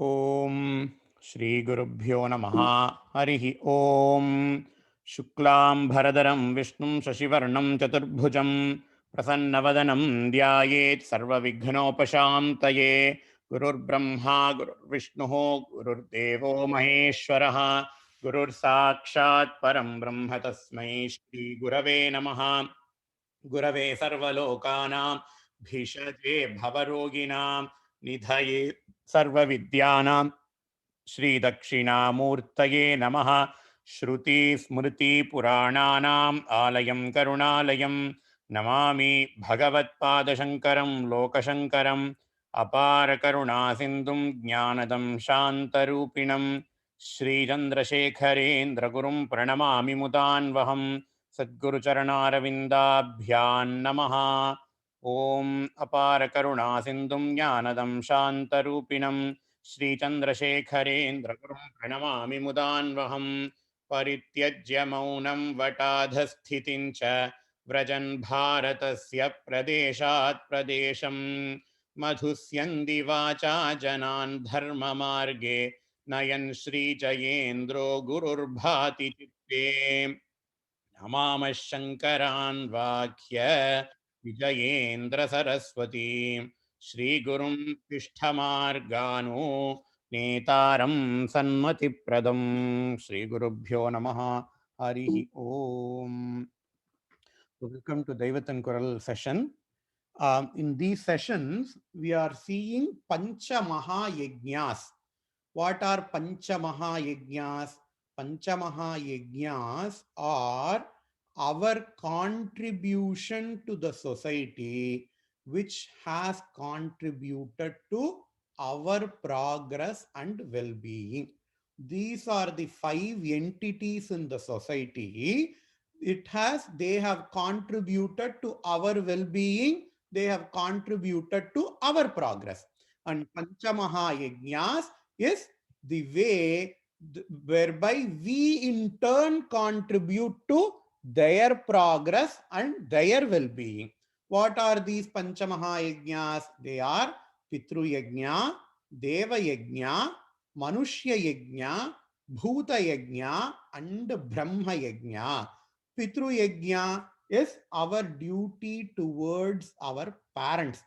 ओम श्री गुरुभ्यो नमः। हरिः ओम। शुक्लां भरधरं विष्णुं शशिवर्णं चतुर्भुजं प्रसन्नवदनं ध्यायेत् सर्वविघ्नोपशान्तये। गुरुर्ब्रह्मा गुरुर्विष्णुः गुरुर्देवो महेश्वरः गुरुर्साक्षात् परं ब्रह्म तस्मै श्री गुरवे नमः। गुरवे सर्वलोकानां भिषजे भवरोगिणां निधये सर्वविद्यानां श्रीदक्षिणामूर्तये नमः। श्रुतिस्मृतिपुराणानाम् आलयं करुणालयं नमामि भगवत्पादशङ्करं लोकशङ्करम् अपारकरुणासिन्धुं ज्ञानदं शान्तरूपिणं श्रीचन्द्रशेखरेन्द्रगुरुं प्रणमामि मुदान्वहं। सद्गुरुचरणारविन्दाभ्यां नमः। ॐ अपारकरुणासिन्धुं ज्ञानदं शान्तरूपिणं श्रीचन्द्रशेखरेन्द्रगुरुं प्रणमामि मुदान्वहं। परित्यज्य मौनं वटाधस्थितिं च व्रजन् भारतस्य प्रदेशात् प्रदेशं मधुस्यन्ति वाचा जनान् धर्ममार्गे नयन् श्रीजयेन्द्रो गुरुर्भाति चित्ते। नमामः शङ्करान् वाक्य विजयेन्द्र सरस्वती श्रीगुरुं तिष्ठमार्गानो नेतारं सन्मतिप्रदं। श्रीगुरुभ्यो नमः। हरिः ओम्। Welcome to Daivatan Kural session. In these sessions, we are seeing Pancha Mahayajnas. What are Pancha Mahayajnas? Pancha Mahayajnas are our contribution to the society which has contributed to our progress and well-being. These are the 5 entities in the society. They have contributed to our well-being, they have contributed to our progress. And Panchamaha Yajnas is the way whereby we in turn contribute to their progress and their well-being. What are these Panchamaha Yajnas? They are Pitru Yajna, Deva Yajna, Manushya Yajna, Bhuta Yajna, and Brahma Yajna. Pitru Yajna is our duty towards our parents.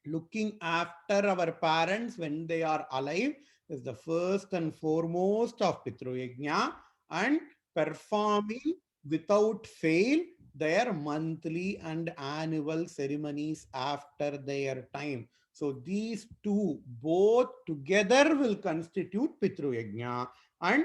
Looking after our parents when they are alive is the first and foremost of Pitru Yajna, and performing without fail their monthly and annual ceremonies after their time. So these two both together will constitute Pitru Yajna. And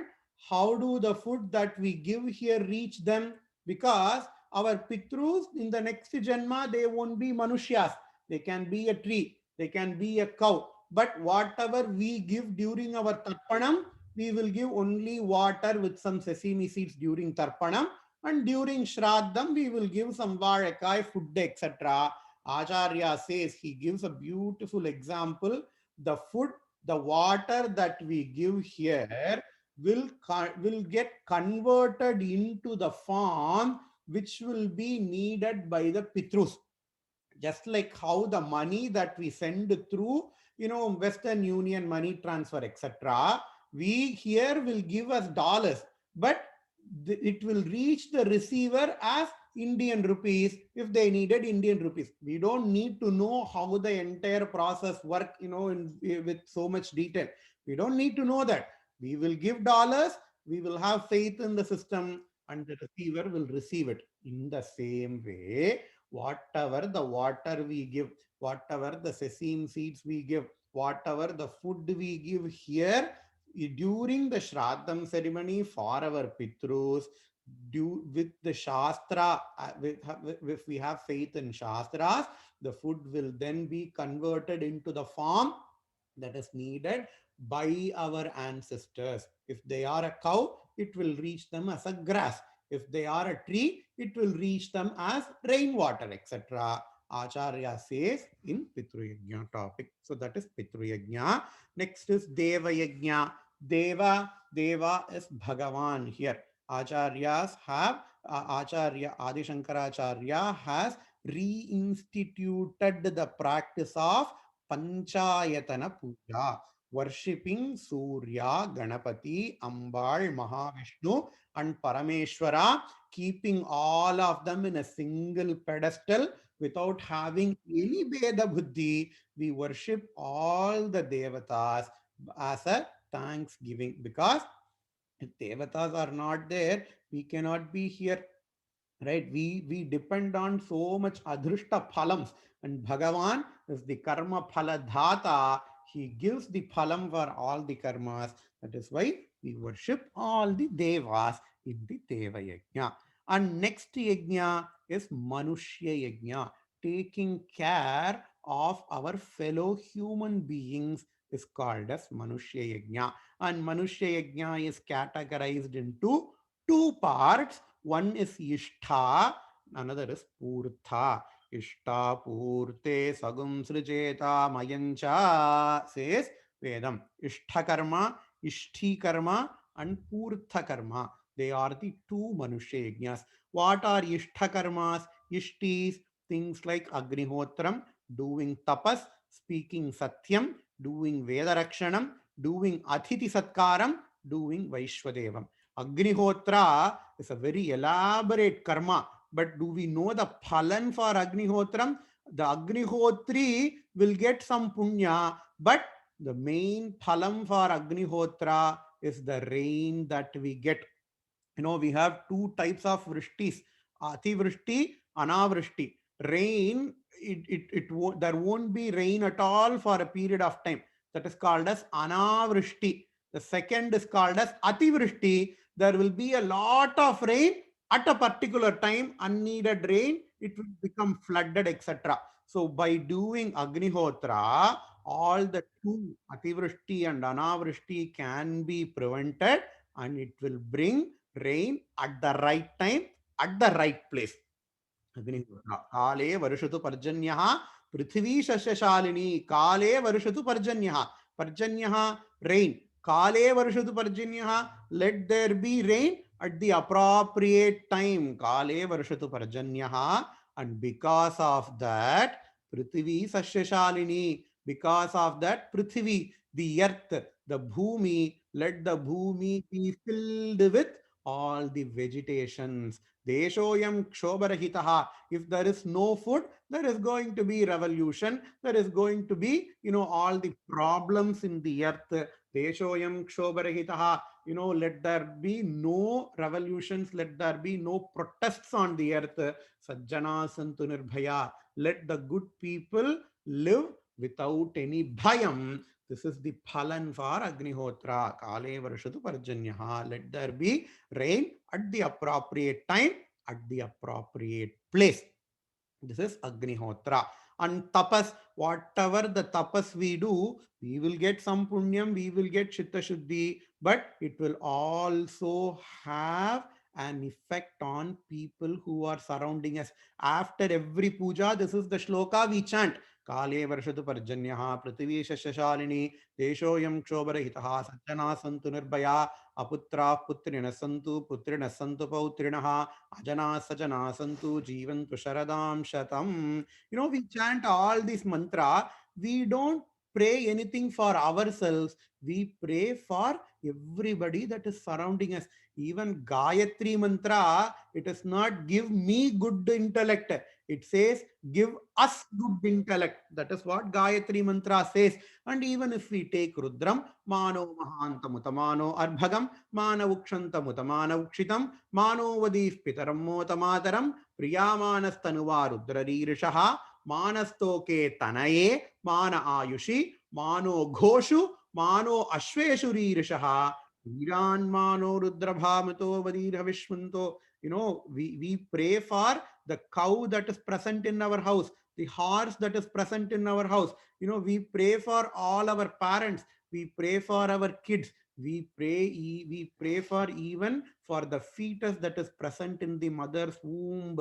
how do the food that we give here reach them? Because our Pitrus in the next Janma, they won't be Manushyas. They can be a tree, they can be a cow. But whatever we give during our Tarpanam, we will give only water with some sesame seeds during Tarpanam. And during Shraddam, we will give some Varekai, food, etc. Acharya says, he gives a beautiful example. The food, the water that we give here will get converted into the form which will be needed by the Pitrus. Just like how the money that we send through, Western Union money transfer, etc., we here will give us dollars, but it will reach the receiver as Indian rupees if they needed Indian rupees. We don't need to know how the entire process work, with so much detail. We don't need to know that. We will give dollars, we will have faith in the system, and the receiver will receive it. In the same way, whatever the water we give, whatever the sesame seeds we give, whatever the food we give here during the Shraddam ceremony for our Pitrus, with the Shastra, if we have faith in Shastras, the food will then be converted into the form that is needed by our ancestors. If they are a cow, it will reach them as a grass. If they are a tree, it will reach them as rainwater, etc. Acharya says in Pitru Yajna topic. So that is Pitru Yajna. Next is Deva Yajna. Deva is Bhagavan here. Acharyas have, Acharya Adi Shankaracharya has reinstituted the practice of Panchayatana Puja. worshipping Surya, Ganapati, Ambal, Mahavishnu, and Parameshwara, keeping all of them in a single pedestal without having any Veda Buddhi. We worship all the Devatas as a thanksgiving, because if Devatas are not there, we cannot be here, right? We depend on so much adhrishta phalams, and Bhagavan is the karma phala dhata. He gives the phalam for all the karmas. That is why we worship all the devas in the deva yajna. And next yajna is manushya yajna, taking care of our fellow human beings is called as manushya yajna. And manushya yajna is categorized into two parts. One is Ishtha, another is Purtha. Ishta Purte Sagum Srijeta Mayancha, says Vedam. Ishtha Karma, Ishthi Karma, and Purtha Karma. They are the two Manushya Yajnas. What are Ishtha Karmas? Ishtis, things like Agnihotram, doing tapas, speaking Satyam, doing Vedarakshanam, doing Athiti Satkaram, doing Vaishwadevam. Agnihotra is a very elaborate karma, but do we know the phalan for Agnihotram? The Agnihotri will get some punya, but the main phalam for Agnihotra is the rain that we get. We have two types of vrishtis: ati vrishti, anavrishti. Rain, there won't be rain at all for a period of time. That is called as anavrishti. The second is called as ativrishti. There will be a lot of rain at a particular time, unneeded rain, it will become flooded, etc. So by doing Agnihotra, all the two, ativrishti and anavrishti, can be prevented, and it will bring rain at the right time, at the right place. काले वर्षतु पर्जन्यः पृथिवी शस्यशालिनी काले वर्षतु पर्जन्यः पर्जन्यः rain काले वर्षतु पर्जन्यः let there be rain at the appropriate time काले वर्षतु पर्जन्यः and because of that पृथिवी शस्यशालिनी because of that prithvi the earth the bhumi let the bhumi be filled with all the vegetations. Deshoyam kshobarahitaha. If there is no food, there is going to be revolution. There is going to be, all the problems in the earth. Deshoyam kshobarahitaha. Let there be no revolutions. Let there be no protests on the earth. Sajjana santu nirbhaya. Let the good people live without any bhayam. This is the phalan for Agnihotra. Kale varshatu parjanyaha. Let there be rain at the appropriate time, at the appropriate place. This is Agnihotra. And tapas, whatever the tapas we do, we will get some punyam, we will get chitta shuddhi, but it will also have an effect on people who are surrounding us. After every puja, this is the shloka we chant. Kale varshatu parjanyaha prithvi shashalini deshoyam kshobarahitaha sajjana santu nirbhaya aputra putrina santu pautrinaha ajana sajana santu jivantu sharadam shatam. We chant all this mantra. We don't pray anything for ourselves. We pray for everybody that is surrounding us. Even Gayatri mantra, it does not give me good intellect. It says, give us good intellect. That is what Gayatri mantra says. And even if we take Rudram, Mano Mahantamutamano Arbhagam, Manavukshanta Manovadif Pitaram Motamataram, Priyamanastanuva Rudraririshaha, Manastoke Tanaye, Mana Ayushi, Mano Ghoshu, Mano Ashveshurishaha, Viran Mano Rudrabhamato Vadira Vishmanto. We pray for the cow that is present in our house, the horse that is present in our house. We pray for all our parents, we pray for our kids, we pray for even for the fetus that is present in the mother's womb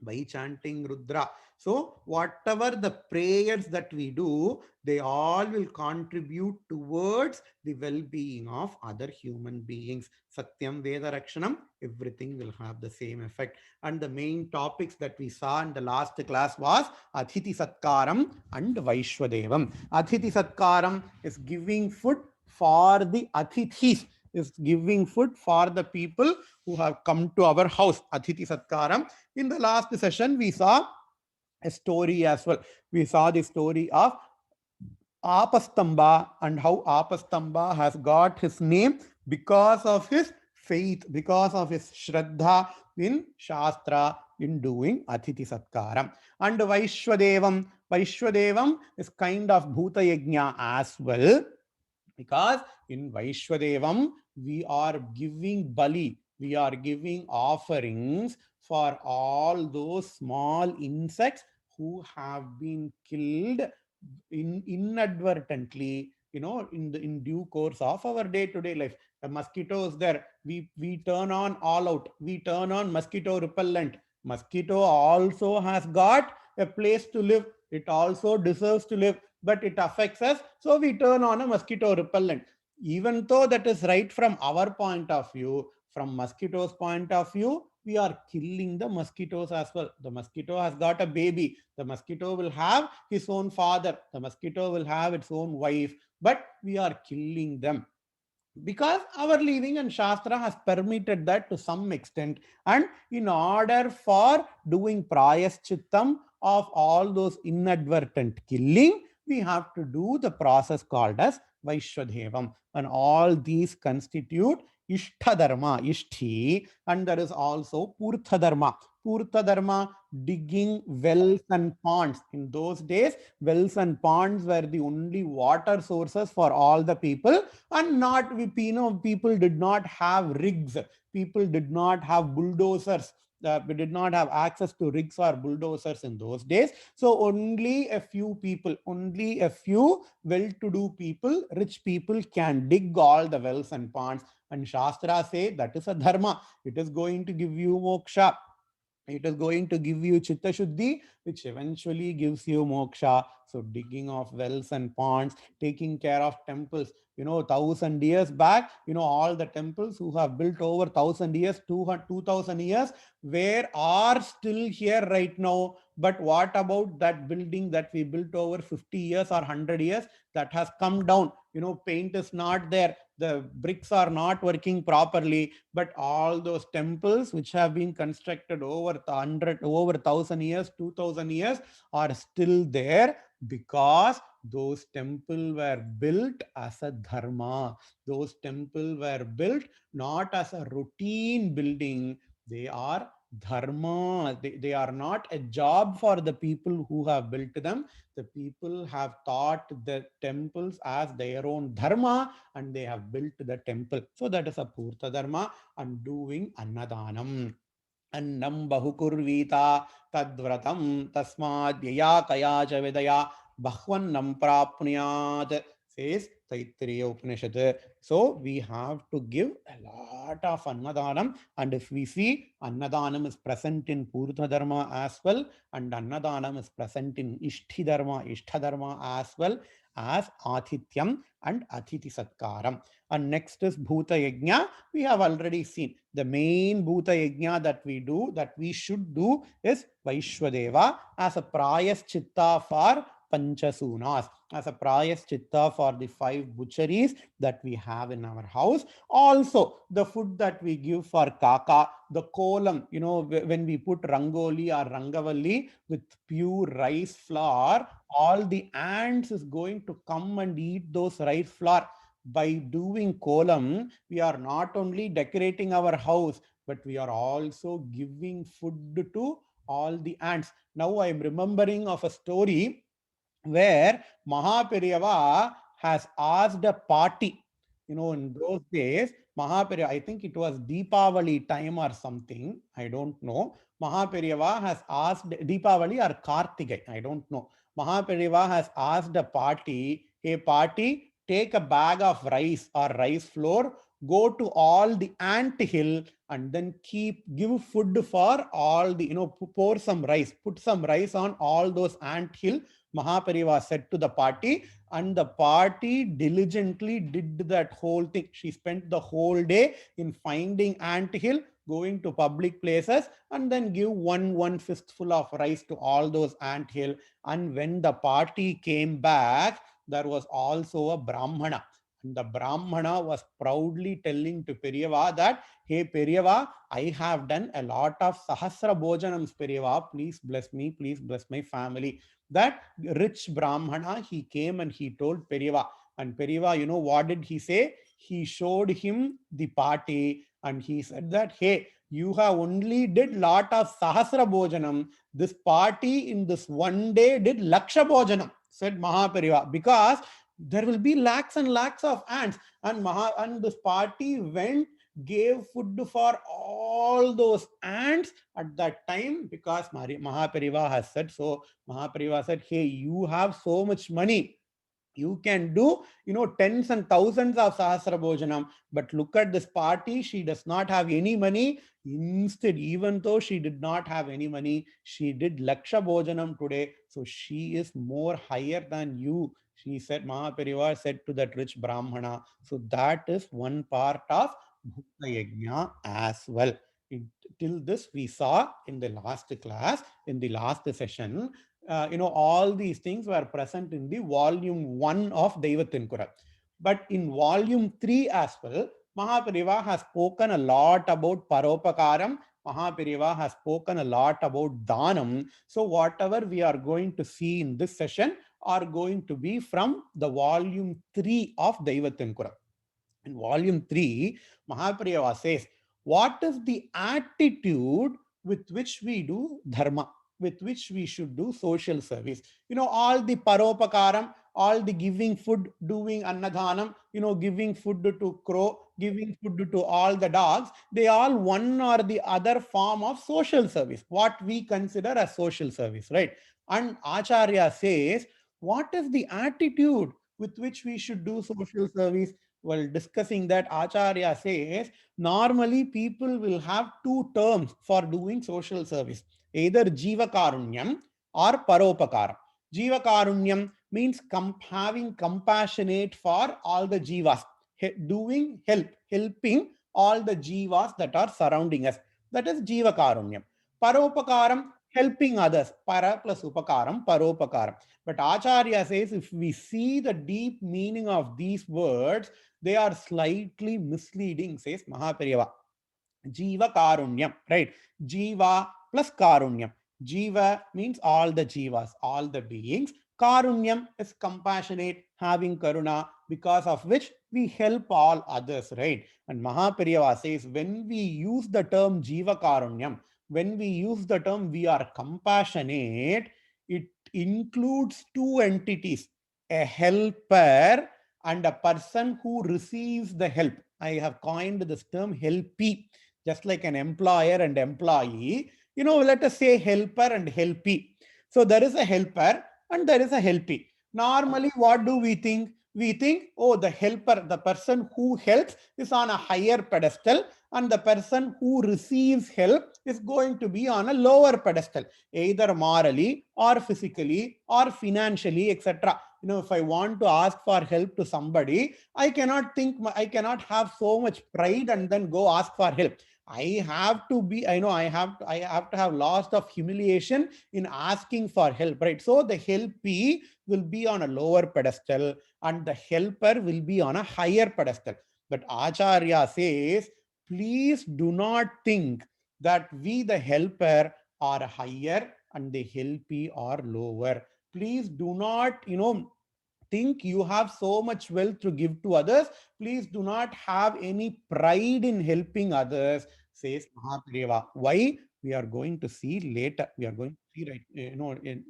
by chanting Rudra. So whatever the prayers that we do, they all will contribute towards the well-being of other human beings. Satyam Veda Rakshanam, everything will have the same effect. And the main topics that we saw in the last class was Athithi Satkaram and Vaishwadevam. Athithi Satkaram is giving food for the Athithis, is giving food for the people who have come to our house. Athithi Satkaram. In the last session, we saw a story as well. We saw the story of Apastamba and how Apastamba has got his name because of his faith, because of his Shraddha in Shastra, in doing Athithi Satkaram. And Vaishwadevam is kind of Bhuta Yajna as well, because in Vaishwadevam we are giving bali, we are giving offerings for all those small insects who have been killed inadvertently, in due course of our day-to-day life. The mosquitoes there, we turn on all out, we turn on mosquito repellent. Mosquito also has got a place to live, it also deserves to live, but it affects us, so we turn on a mosquito repellent. Even though that is right from our point of view, from mosquitoes point of view, we are killing the mosquitoes as well. The mosquito has got a baby, the mosquito will have his own father, the mosquito will have its own wife, but we are killing them because our living and Shastra has permitted that to some extent. And in order for doing prayaschittam of all those inadvertent killing, we have to do the process called as Vaishwadevam. And all these constitute Ishtadharma, Ishti, and there is also Purthadharma. Purthadharma, digging wells and ponds. In those days, wells and ponds were the only water sources for all the people, and not people did not have rigs, people did not have bulldozers, we did not have access to rigs or bulldozers in those days. So only a few people, only a few well-to-do people, rich people can dig all the wells and ponds. And Shastra say that is a dharma, it is going to give you moksha, it is going to give you chitta shuddhi, which eventually gives you moksha. So digging of wells and ponds, taking care of temples, 1,000 years back, all the temples who have built over 1,000 years, 2,000 years, where are still here right now. But what about that building that we built over 50 years or 100 years, that has come down? Paint is not there, the bricks are not working properly, but all those temples which have been constructed over 100, over 1,000 years, 2,000 years, are still there, because those temples were built as a dharma. Those temples were built not as a routine building, they are dharma. They are not a job for the people who have built them. The people have thought the temples as their own dharma, and they have built the temple. So that is a Purta Dharma. And doing Annadanam. Annam bahukurvita tadvratam tasmad yaya kaya cha vidaya bahvannam prapniyat, says Taittiriya Upanishad. So we have to give a lot of Annadanam. And if we see, Annadanam is present in Purta Dharma as well, and Annadanam is present in Ishtadharma as well as Athityam and Athithi Satkaram. And next is Bhuta Yajna. We have already seen the main Bhuta Yajna that we do, that we should do, is Vaishwadeva as a Prayaschitta for Panchasunas, as a Prayaschitta for the 5 butcheries that we have in our house. Also, the food that we give for Kaka, the kolam, when we put Rangoli or Rangavalli with pure rice flour, all the ants is going to come and eat those rice flour. By doing kolam, we are not only decorating our house, but we are also giving food to all the ants. Now I am remembering of a story where Mahaperiyava has asked a party. In those days, Mahaperiyava, I think it was Deepavali time or something, I don't know. Mahaperiyava has asked Deepavali or Kartigai, I don't know. Mahaperiyava has asked a party, hey party, take a bag of rice or rice flour, go to all the ant hill and then give food for all the, pour some rice, put some rice on all those ant hill, Mahapariva said to the party, and the party diligently did that whole thing. She spent the whole day in finding ant hill, going to public places, and then give one fistful of rice to all those ant hill. And when the party came back, there was also a Brahmana. And the Brahmana was proudly telling to Periyava that, hey Periyava, I have done a lot of Sahasra Bhojanams, Periyava. Please bless me, please bless my family. That rich Brahmana, he came and he told Periyava. And Periyava, what did he say? He showed him the party and he said that, hey, you have only did lot of Sahasra Bhojanam. This party in this one day did Laksha Bhojanam, said Mahapariva, because there will be lakhs and lakhs of ants. And this party went, gave food for all those ants at that time, because Mahapariva has said so. Mahapariva said, hey, you have so much money, you can do, tens and thousands of Sahasra Bhojanam, but look at this party, she does not have any money. Instead, even though she did not have any money, she did Laksha Bhojanam today, so she is more higher than you. She said, Mahaparivar said to that rich Brahmana. So that is one part of Bhukta Yajna as well. Till this we saw in the last class, in the last session, all these things were present in the volume 1 of Daivathin Kural. But in volume 3 as well, Mahapariva has spoken a lot about Paropakaram. Mahapariva has spoken a lot about Dhanam. So whatever we are going to see in this session are going to be from the volume 3 of Daivathin Kural. In volume 3, Mahapariva says, what is the attitude with which we do dharma, with which we should do social service? All the Paropakaram, all the giving food, doing Annadhanam, giving food to crow, giving food to all the dogs, they all one or the other form of social service, what we consider as social service, right? And Acharya says, what is the attitude with which we should do social service? While discussing that, Acharya says, normally people will have two terms for doing social service, either Jiva Karunyam or Paropakaram. Jiva Karunyam means having compassionate for all the jivas, helping all the jivas that are surrounding us. That is Jiva Karunyam. Paropakaram, helping others. Para plus upakaram, paropakaram. But Acharya says, if we see the deep meaning of these words, they are slightly misleading, says Mahapariva. Jiva Karunyam, right? Jiva plus Karunyam. Jiva means all the jivas, all the beings. Karunyam is compassionate, having karuna, because of which we help all others, right? And Mahapariva says, when we use the term Jiva Karunyam, when we use the term we are compassionate, it includes two entities, a helper and a person who receives the help. I have coined this term helpee, just like an employer and employee. Let us say helper and helpee. So there is a helper and there is a helpee. Normally, what do we think? We think, oh, the helper, the person who helps is on a higher pedestal, and the person who receives help is going to be on a lower pedestal, either morally or physically or financially, etc. If I want to ask for help to somebody, I cannot have so much pride and then go ask for help. I have to be, I have to have lots of humiliation in asking for help, right? So the helpee will be on a lower pedestal and the helper will be on a higher pedestal. But Acharya says, please do not think that we, the helper, are higher and the helpee are lower. Please do not, think you have so much wealth to give to others. Please do not have any pride in helping others, says Mahapariva. Why? We are going to see later. We are going to see right,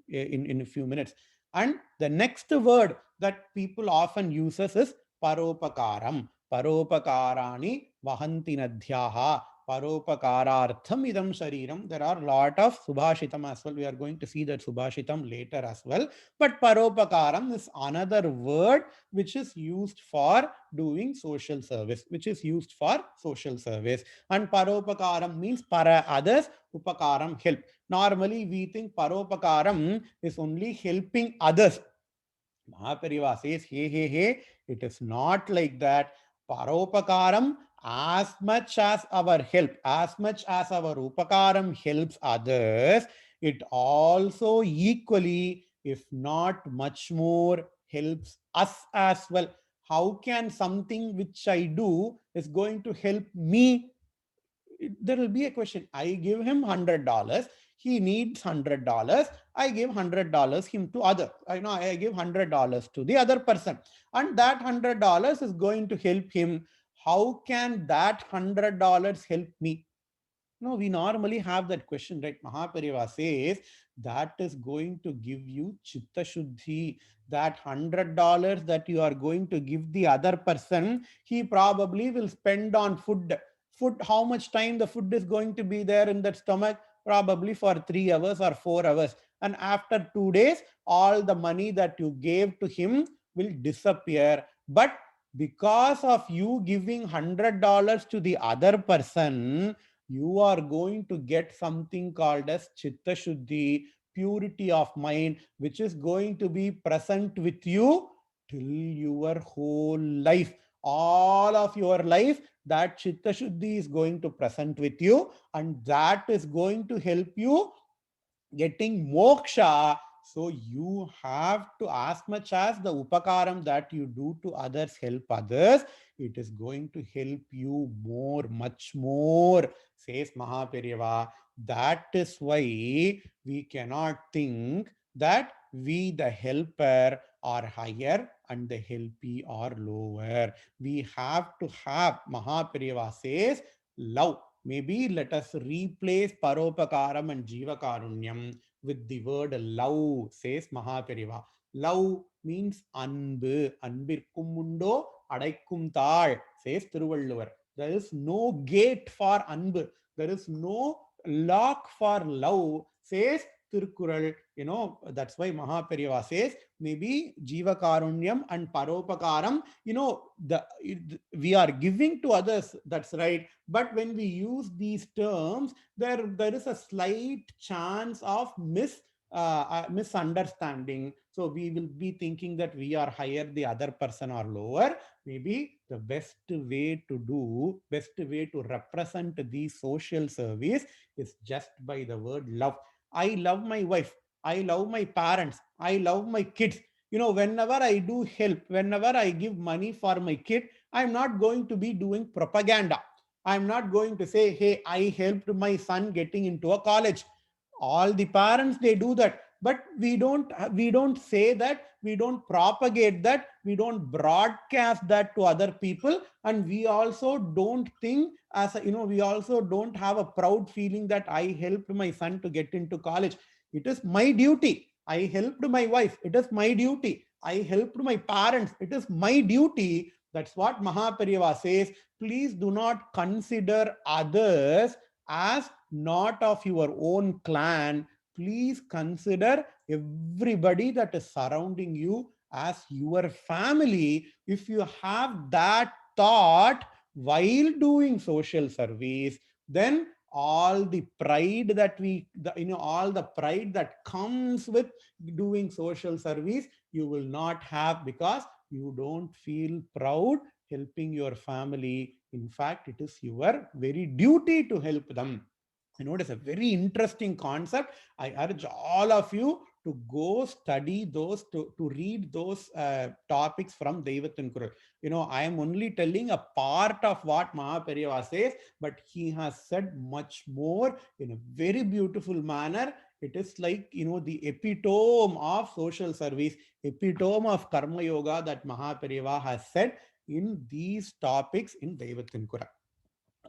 in a few minutes. And the next word that people often uses is paropakaram. Paropakarani vahanti nadhyaha. Paropakarartham idam shariram. There are a lot of subhashitam as well. We are going to see that subhashitam later as well. But paropakaram is another word which is used for doing social service, which is used for social service. And paropakaram means para others, upakaram help. Normally we think paropakaram is only helping others. Mahapariva says, hey, it is not like that. Paropakaram, as much as our help, as much as our upakaram helps others, it also equally, if not much more, helps us as well. How can something which I do is going to help me? There will be a question. I give him $100. He needs $100. I give $100 him to other. I give $100 to the other person, and that $100 is going to help him. How can that $100 help me? No, we normally have that question, right? Mahapariva says that is going to give you chitta shuddhi. That $100 that you are going to give the other person, he probably will spend on food. Food, how much time the food is going to be there in that stomach? Probably for 3 hours or 4 hours. And after 2 days, all the money that you gave to him will disappear. But because of you giving $100 to the other person, you are going to get something called as chitta shuddhi, purity of mind, which is going to be present with you till your whole life. All of your life, that chitta shuddhi is going to present with you, and that is going to help you getting moksha. So you have to, as much as the upakaram that you do to others help others, it is going to help you more, much more, says Mahaperiyava. That is why we cannot think that we, the helper, are higher and the helpee are lower. We have to have, Mahaperiyava says, love. Maybe let us replace Paropakaram and Jivakarunyam with the word love, says Mahaperiva. Love means anbu. Anbirkum undo, adaikum tal, says Thiruvalluvar. There is no gate for anbu. There is no lock for love, says Tirukkural. That's why Mahaperiva says maybe Jivakarunyam and Paropakaram, we are giving to others, that's right. But when we use these terms, there is a slight chance of misunderstanding. So we will be thinking that we are higher, the other person are lower. Maybe the best way to represent the social service is just by the word love. I love my wife. I love my parents. I love my kids. Whenever I do help, whenever I give money for my kid, I'm not going to be doing propaganda. I'm not going to say, hey, I helped my son getting into a college. All the parents, they do that. But we don't say that, we don't propagate that, we don't broadcast that to other people. And we also don't think we also don't have a proud feeling that I helped my son to get into college. It is my duty. I helped my wife. It is my duty. I helped my parents. It is my duty. That's what Mahaperiyava says. Please do not consider others as not of your own clan. Please consider everybody that is surrounding you as your family. If you have that thought while doing social service, then all the pride that all the pride that comes with doing social service, you will not have, because you don't feel proud helping your family. In fact, it is your very duty to help them. It is a very interesting concept. I urge all of you to go study those, to read those topics from Deivathin Kural. I am only telling a part of what Mahaperiyava says, but he has said much more in a very beautiful manner. It is like, the epitome of social service, epitome of Karma Yoga that Mahaperiyava has said in these topics in Deivathin Kural.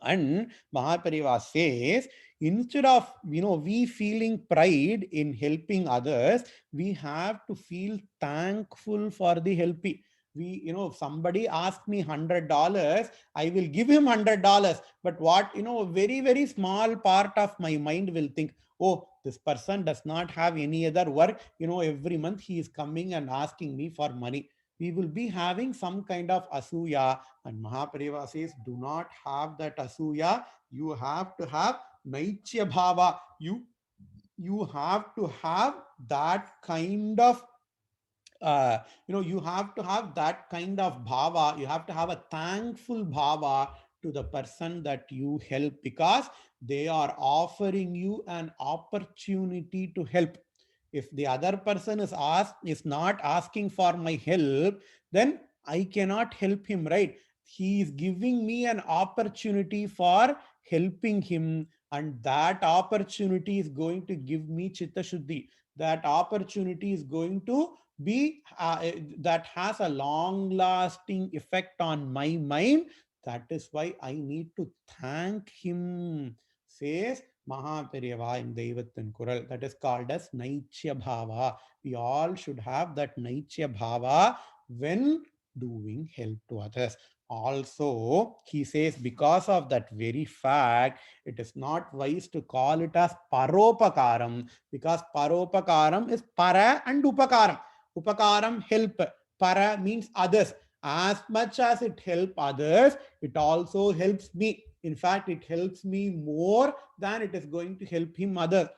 And Mahapariva says, instead of we feeling pride in helping others, we have to feel thankful for the helpee. If somebody asks me $100, I will give him $100. But what, a very, very small part of my mind will think, oh, this person does not have any other work. Every month he is coming and asking me for money. We will be having some kind of asuya. And Mahaprabhu says, do not have that asuya. You have to have Naichya Bhava. You have to have that kind of you have to have that kind of bhava. You have to have a thankful bhava to the person that you help, because they are offering you an opportunity to help. If the other person is not asking for my help, then I cannot help him, right? He is giving me an opportunity for helping him, and that opportunity is going to give me chitta shuddhi. That opportunity is going to be that has a long lasting effect on my mind. That is why I need to thank him, says Mahaperiyava in Deivathin Kural. That is called as Naichya Bhava. We all should have that Naichya Bhava when doing help to others. Also, he says, because of that very fact, it is not wise to call it as Paropakaram, because Paropakaram is Para and Upakaram. Upakaram, help. Para means others. As much as it helps others, it also helps me. In fact, it helps me more than it is going to help him others.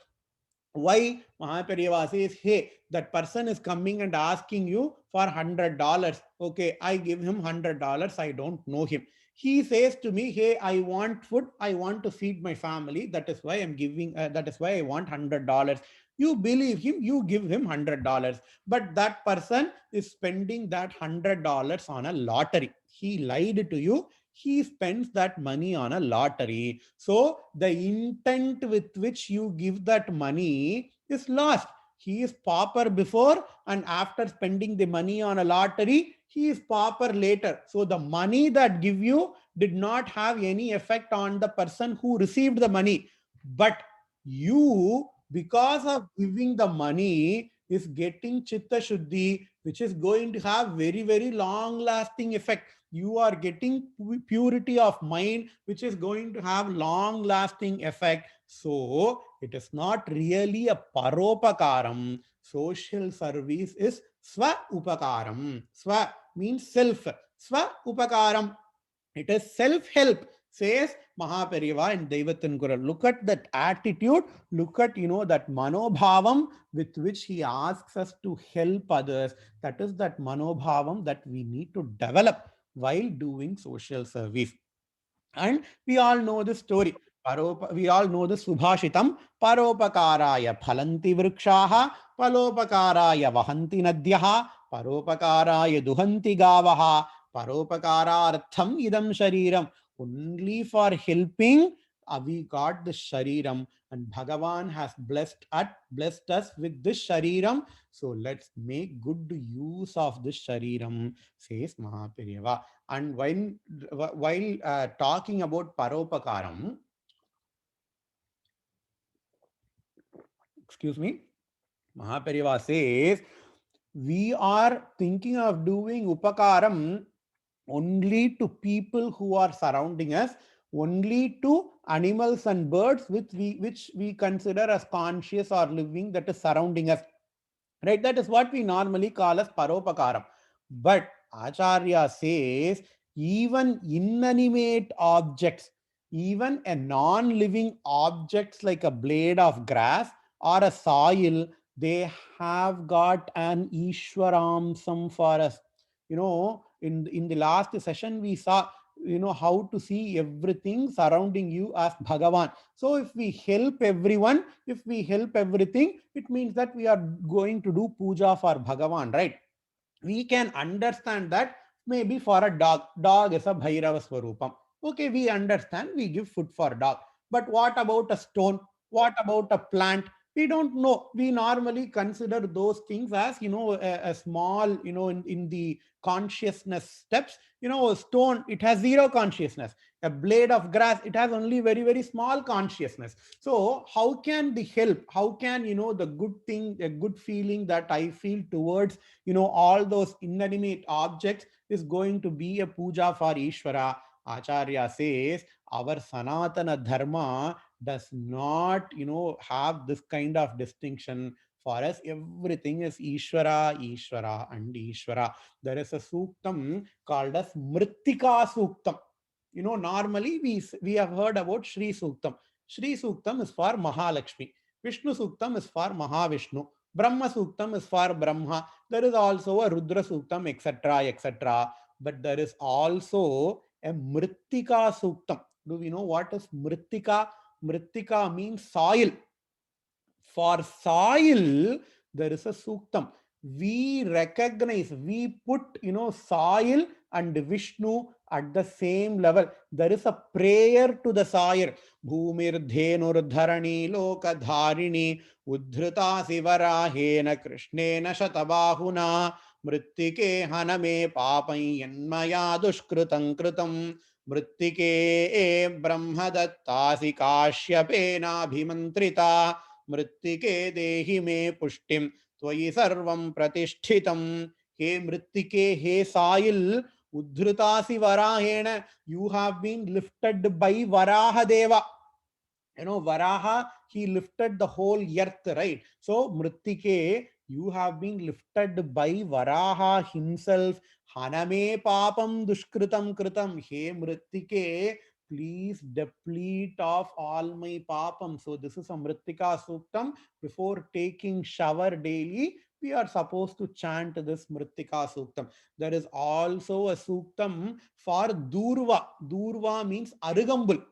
Why? Mahaperiyava says, hey, that person is coming and asking you for $100. Okay, I give him $100. I don't know him. He says to me, hey, I want food. I want to feed my family. That is why I'm giving, that is why I want $100. You believe him, you give him $100. But that person is spending that $100 on a lottery. He lied to you. He spends that money on a lottery. So the intent with which you give that money is lost. He is pauper before, and after spending the money on a lottery, he is pauper later. So the money that give you did not have any effect on the person who received the money. But you, because of giving the money, is getting chitta shuddhi, which is going to have very, very long lasting effect. You are getting purity of mind, which is going to have long lasting effect. So it is not really a paropakaram. Social service is swa upakaram. Swa means self. Swa upakaram, it is self-help, says Mahaperiyava in Deivathin Kural. Look at that attitude. Look at, that manobhavam with which he asks us to help others. That is that manobhavam that we need to develop while doing social service. And we all know the story. We all know the Subhashitam. Paropakaraya phalanti vrikshaha, palopakaraya vahanti nadhyaha, paropakaraya duhanti gavaha, paropakarartham idam shariram. Only for helping we got the shariram, and Bhagavan has blessed us with this shariram. So let's make good use of this shariram, says Mahaperiyava. And while talking about Paropakaram, excuse me, Mahaperiyava says, we are thinking of doing Upakaram only to people who are surrounding us, only to animals and birds which we consider as conscious or living, that is surrounding us. Right? That is what we normally call as Paropakaram. But Acharya says, even inanimate objects, even a non-living objects like a blade of grass or a soil, they have got an Ishwaramsam for us. In the last session, we saw, how to see everything surrounding you as Bhagavan. So if we help everyone, if we help everything, it means that we are going to do puja for Bhagavan, right? We can understand that maybe for a dog is a Bhairava Swarupam. Okay, we understand, we give food for dog. But what about a stone? What about a plant? We don't know. We normally consider those things as, a small, in the consciousness steps. A stone, it has zero consciousness. A blade of grass, it has only very, very small consciousness. So how can the help, how can, the good thing, a good feeling that I feel towards, all those inanimate objects is going to be a puja for Ishvara? Acharya says our Sanatana Dharma does not, have this kind of distinction. For us, everything is Ishvara, Ishvara, and Ishvara. There is a suktam called as Mrittika Suktam. Normally we have heard about Shri Suktam. Shri Suktam is for Mahalakshmi. Vishnu Suktam is for Mahavishnu. Brahma Suktam is for Brahma. There is also a Rudra Suktam, etc., etc. But there is also a Mrittika Suktam. Do we know what is Mrittika? Mrittika means soil. For soil, there is a suktam. We recognize, we put, soil and Vishnu at the same level. There is a prayer to the soil. Bhumir dhenur dharani loka dharini uddhrita sivarahena krishnena shatabahuna mrittike haname papai yanmaya dushkrutam kritam mrittike brahmadattasi kashyapena bhimantrita मृत्तिके देहि मे पुष्टिम त्वयि सर्वं प्रतिष्ठितम. हे मृत्तिके, हे साइल, उद्धृतासि वराहेण, you have been lifted by Varaha Deva. Varaha, he lifted the whole earth, right? So Mrittike, you have been lifted by Varaha himself. Haname papam dushkritam kritam. He Mrittike, please deplete of all my papam. So this is a Mrittika Suktam. Before taking shower daily, we are supposed to chant this Mrittika Suktam. There is also a Suktam for Durva. Durva means Arugambul.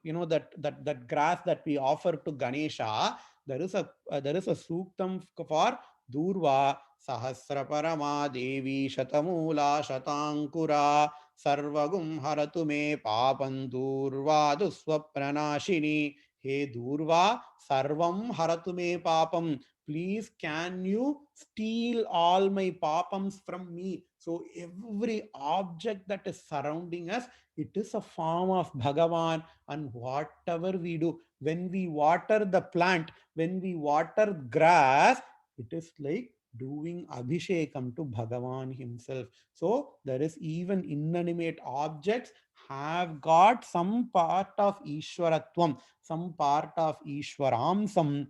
That grass that we offer to Ganesha. There is a Suktam for Durva. Sahasra Parama Devi Shatamula Shatankura Sarvagum Haratu Me Papan Durva Duswapranashini. He Durva Sarvam Haratu Me Papam. Please, can you steal all my papams from me? So every object that is surrounding us, it is a form of Bhagavan. And whatever we do, when we water the plant, when we water grass, it is like doing abhishekam to Bhagavan himself. So there is even inanimate objects have got some part of Ishwaratvam, some part of Ishwaramsam.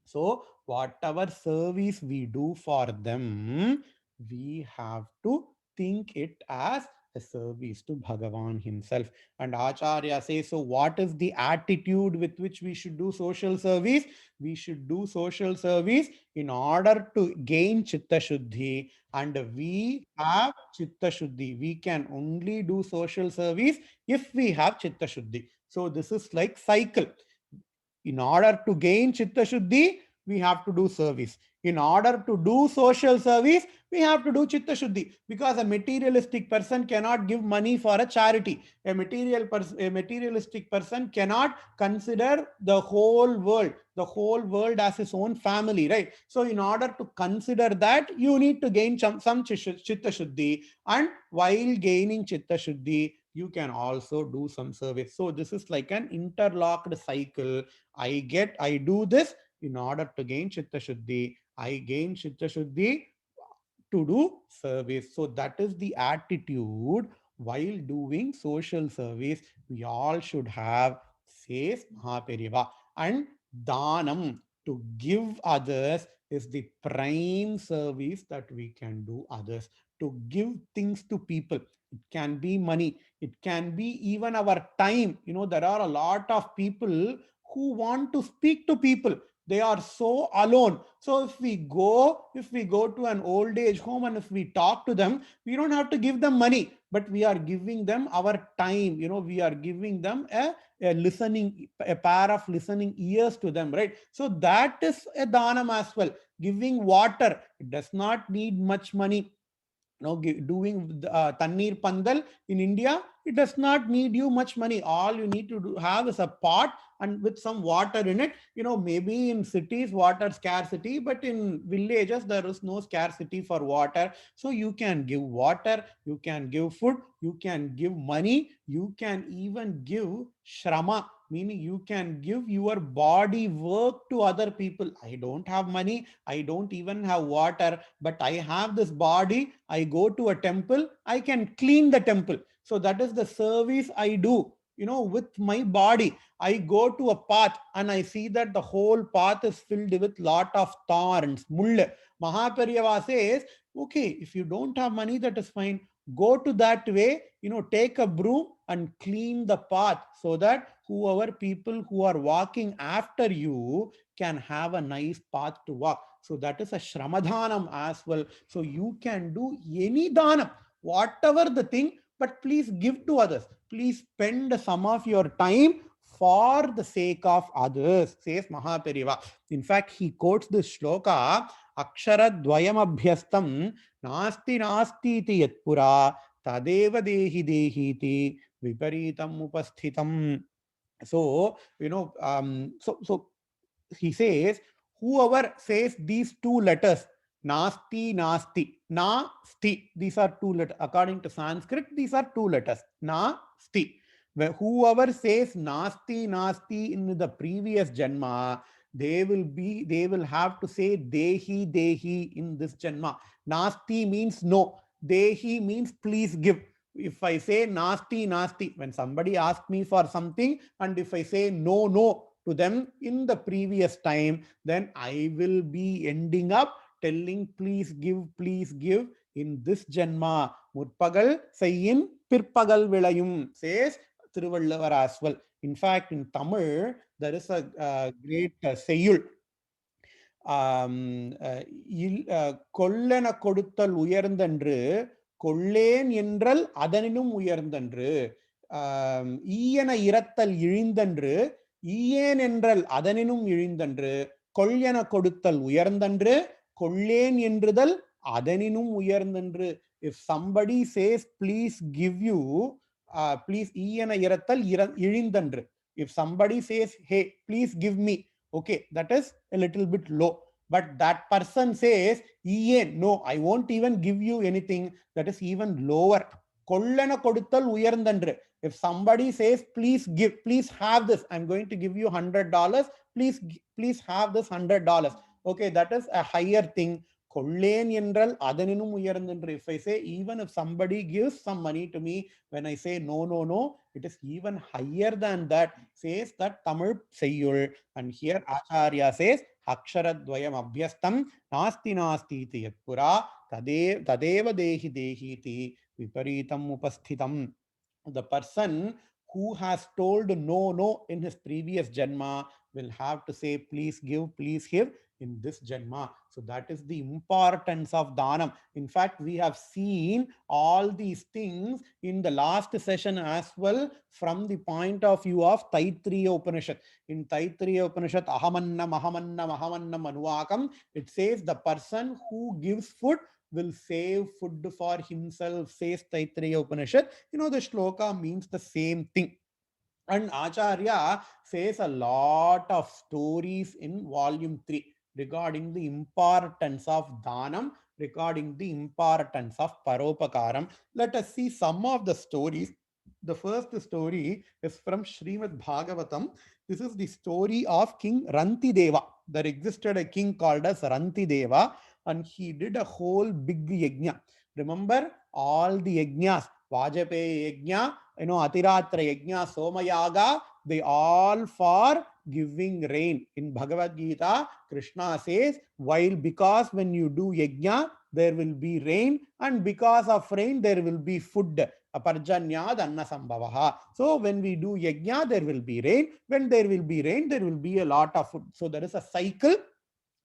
So whatever service we do for them, we have to think it as a service to Bhagavan himself. And Acharya says, so what is the attitude with which we should do social service? We should do social service in order to gain Chitta Shuddhi. And we have Chitta Shuddhi. We can only do social service if we have Chitta Shuddhi. So this is like cycle. In order to gain Chitta Shuddhi, we have to do service. In order to do social service, we have to do Chitta Shuddhi. Because a materialistic person cannot give money for a charity. A materialistic person cannot consider the whole world as his own family, right? So in order to consider that, you need to gain some Chitta Shuddhi. And while gaining Chitta Shuddhi, you can also do some service. So this is like an interlocked cycle. I do this in order to gain Chitta Shuddhi. I gain Chitta Shuddhi to do service. So that is the attitude while doing social service. We all should have, says Mahaperiva. And Danam, to give others, is the prime service that we can do others. To give things to people. It can be money. It can be even our time. There are a lot of people who want to speak to people. They are so alone. So if we go to an old age home and if we talk to them, we don't have to give them money, but we are giving them our time. We are giving them a pair of listening ears to them, right? So that is a dhanam as well. Giving water, it does not need much money. Doing Tannir Pandal in India, it does not need you much money. All you need to have is a pot and with some water in it. Maybe in cities water scarcity, but in villages there is no scarcity for water. So you can give water, you can give food, you can give money, you can even give shrama, meaning you can give your body work to other people. I don't have money, I don't even have water, but I have this body. I go to a temple, I can clean the temple. So that is the service I do, with my body. I go to a path and I see that the whole path is filled with lot of thorns, mull. Mahaperiyava says, okay, if you don't have money, that is fine. Go to that way, take a broom and clean the path so that whoever people who are walking after you can have a nice path to walk. So that is a shramadhanam as well. So you can do any dhanam, whatever the thing, but please give to others. Please spend some of your time for the sake of others, says Mahaperiva. In fact, he quotes this shloka, Akshara Dvayam Abhyastam Nasti Nasti iti Yatpura Tadeva Dehi Dehi iti Viparitam Upasthitam. So, so he says, whoever says these two letters, nasti, nasti, na, sti, these are two letters. According to Sanskrit, these are two letters, na, sti. Whoever says nasti, nasti in the previous janma, they will have to say dehi, dehi in this janma. Nasti means no. Dehi means please give. If I say nasti, nasti, when somebody asks me for something, and if I say no, no to them in the previous time, then I will be ending up telling please give in this janma. Murpagal Sayin Pirpagal Vilayum, says Thiruvalluvar as well. In fact, in Tamil, there is a great Seyul. கொல்லென கொடுத்தல் உயர்ந்தன்று கொள்ளேன் என்றல் அதனினும் உயர்ந்தன்று ஈயன இரத்தல் இழிந்தன்று ஈயேன் என்றல் அதனினும் இழிந்தன்று கொள்ளென கொடுத்தல் உயர்ந்தன்று கொள்ளேன் என்றுதல் அதனினும் உயர்ந்தன்று. If somebody says please give you, please ஈயன இரத்தல் இழிந்தன்று. If somebody says hey please give me, okay, that is a little bit low. But that person says no, I won't even give you anything, that is even lower. Kollana koduttal uyarndandru. If somebody says please give, please have this, I'm going to give you $100, please have this $100, okay, that is a higher thing. Kollen என்றால் அதனினும் உயர்ந்தென்று. If I say, even if somebody gives some money to me, when I say no, no, no, it is even higher than that, says that Tamil Seyyul. And here Acharya says, Aksharadvayam Abhyastam Nasti Nasti iti Yatpura Tadeva Dehi Dehi iti Viparitam Upasthitam. The person who has told no, no in his previous janma will have to say please give in this janma. So that is the importance of dhanam. In fact, we have seen all these things in the last session as well from the point of view of Taittiriya Upanishad. In Taittiriya Upanishad, ahamannam, ahamannam, ahamannam anuvakam, it says the person who gives food will save food for himself, says Taittiriya Upanishad. The shloka means the same thing. And Acharya says a lot of stories in volume 3 regarding the importance of dhanam, regarding the importance of paropakaram. Let us see some of the stories. The first story is from Srimad Bhagavatam. This is the story of King Rantideva. There existed a king called as Rantideva, and he did a whole big yajna. Remember all the yajnas, Vajapaya yajna, Atiratra yajna, Somayaga, they all for giving rain. In Bhagavad Gita, Krishna says, because when you do yajna, there will be rain, and because of rain, there will be food. Aparjanyad anna sambhavaha. So when we do yajna, there will be rain. When there will be rain, there will be a lot of food. So there is a cycle.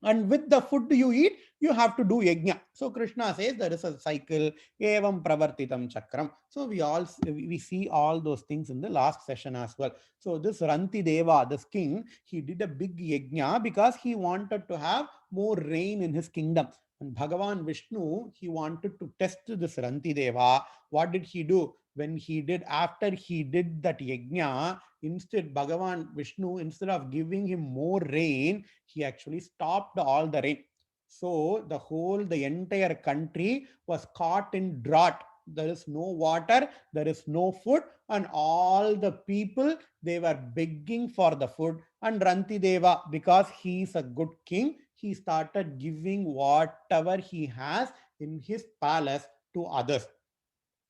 And with the food you eat, you have to do yajna. So Krishna says there is a cycle, evam pravartitam chakram. So we see all those things in the last session as well. So this Rantideva, this king, he did a big yajna because he wanted to have more rain in his kingdom. And Bhagavan Vishnu, he wanted to test this Rantideva. What did he do? when he did, after he did that yajna, instead Bhagavan Vishnu, instead of giving him more rain, he actually stopped all the rain. So the entire country was caught in drought. There is no water, there is no food, and all the people, they were begging for the food. And Rantideva, because he is a good king, he started giving whatever he has in his palace to others.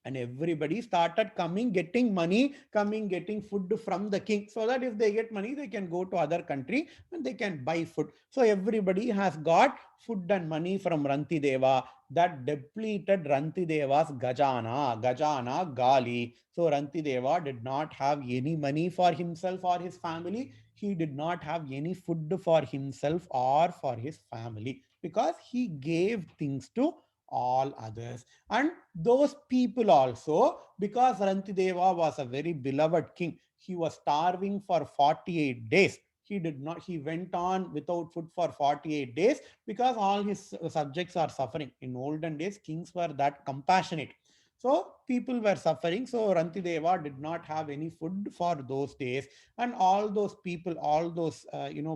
And everybody started coming, getting money, coming, getting food from the king, so that if they get money, they can go to other country and they can buy food. So everybody has got food and money from Rantideva. That depleted Rantideva's Gajana Gali. So Rantideva did not have any money for himself or his family. He did not have any food for himself or for his family, because he gave things to all others. And those people also, because Rantideva was a very beloved king, he was starving for 48 days. He went on without food for 48 days, because all his subjects are suffering. In olden days, kings were that compassionate. So people were suffering. So Rantideva did not have any food for those days. And all those people, all those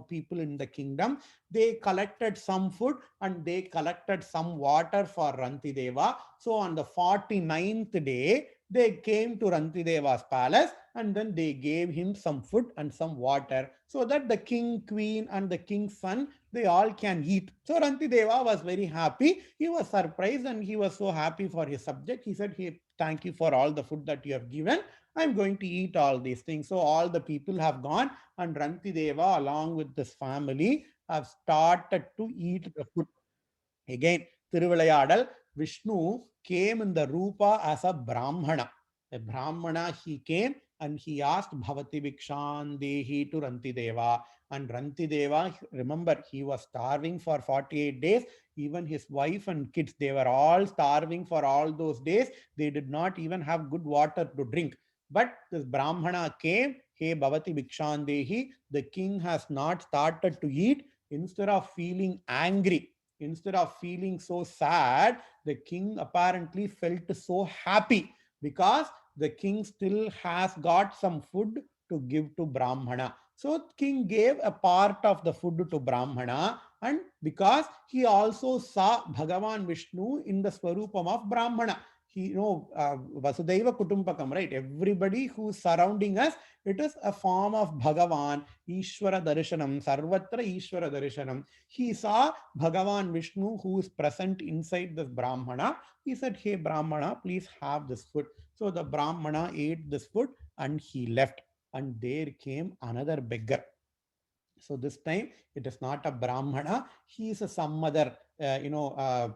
people in the kingdom, they collected some food and they collected some water for Rantideva. So on the 49th day, they came to Rantideva's palace and then they gave him some food and some water, so that the king, queen, and the king's son, they all can eat. So Rantideva was very happy. He was surprised and he was so happy for his subject. He said, "Hey, thank you for all the food that you have given. I'm going to eat all these things." So all the people have gone, and Rantideva, along with this family, have started to eat the food. Again, Thiruvilayadal, Vishnu came in the Rupa as a Brahmana. A Brahmana, he came and he asked Bhavati Bhikshan Dehi to Rantideva. And Rantideva, remember, he was starving for 48 days. Even his wife and kids, they were all starving for all those days. They did not even have good water to drink. But this Brahmana came, "Hey Bhavati Bhikshan Dehi," the king has not started to eat. Instead of feeling angry, instead of feeling so sad, the king apparently felt so happy, because the king still has got some food to give to Brahmana. So king gave a part of the food to Brahmana, and because he also saw Bhagavan Vishnu in the Swarupam of Brahmana. He, Vasudhaiva Kutumbakam, right? Everybody who's surrounding us, it is a form of Bhagavan, Ishvara Darshanam, Sarvatra Ishvara Darshanam. He saw Bhagavan Vishnu who is present inside this Brahmana. He said, "Hey Brahmana, please have this food." So the Brahmana ate this food and he left. And there came another beggar. So this time it is not a Brahmana. He is some other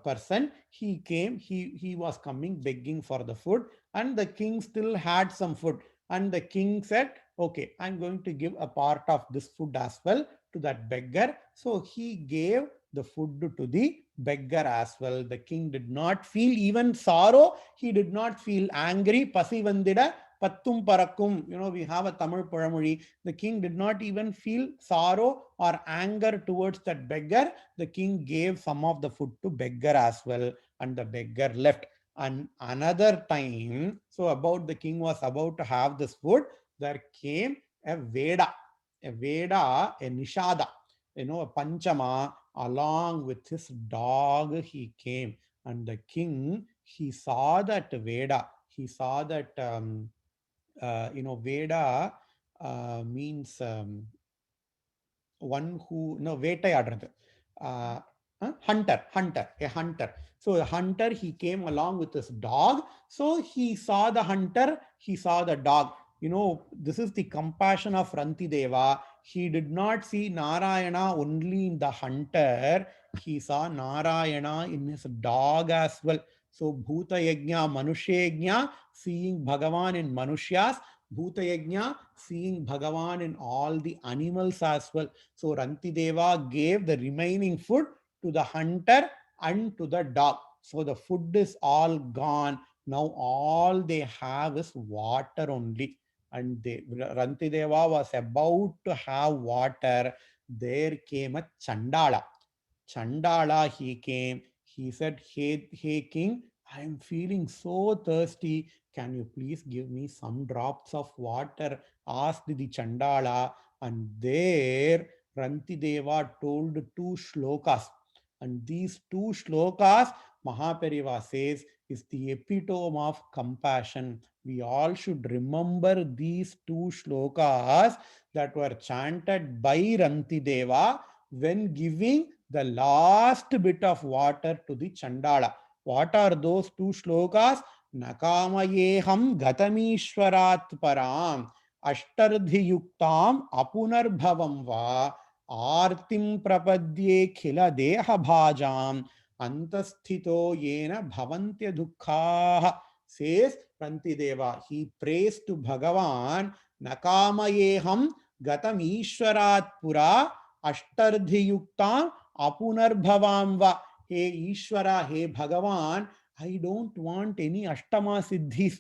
person. He came. He was coming begging for the food, and the king still had some food. And the king said, "Okay, I'm going to give a part of this food as well to that beggar." So he gave the food to the beggar as well. The king did not feel even sorrow. He did not feel angry. Pasi vandida pattum parakkum. We have a Tamil Pazhamozhi. The king did not even feel sorrow or anger towards that beggar. The king gave some of the food to beggar as well, and the beggar left. And another time, so about the king was about to have this food, there came a Veda, a Nishada, a Panchama, along with his dog. He came, and the king, he saw that Veda, he saw that Veda means one who no வேட்டையாடுறது. uh, hunter, a hunter. So a hunter, he came along with his dog. So he saw the hunter, he saw the dog. This is the compassion of Rantideva. He did not see Narayana only in the hunter, he saw Narayana in his dog as well. So Bhuta Yajna, Manushya Yajna, seeing Bhagavan in Manushya's, Bhuta Yajna, seeing Bhagavan in all the animals as well. So Rantideva gave the remaining food to the hunter and to the dog. So the food is all gone. Now all they have is water only. And Rantideva was about to have water. There came a Chandala. Chandala, he came. He said, "Hey, hey king, I am feeling so thirsty. Can you please give me some drops of water? Asked the Chandala. And there Rantideva told two shlokas. And these two shlokas, Mahapariva says, is the epitome of compassion. We all should remember these two shlokas that were chanted by Rantideva when giving the last bit of water to the Chandala. What are those two shlokas? Nakamayeham gatamishwarat param ashtardhiyuktam apunarbhavam va artim prapadye khila deha bhajam antasthito yena bhavantya dukkha, says Rantideva. He prays to Bhagavan, Nakamayeham gatam ishwarat pura ashtardhiyuktam apunarbhavam va. Hey Ishvara, hey Bhagavan, I don't want any Ashtama Siddhis.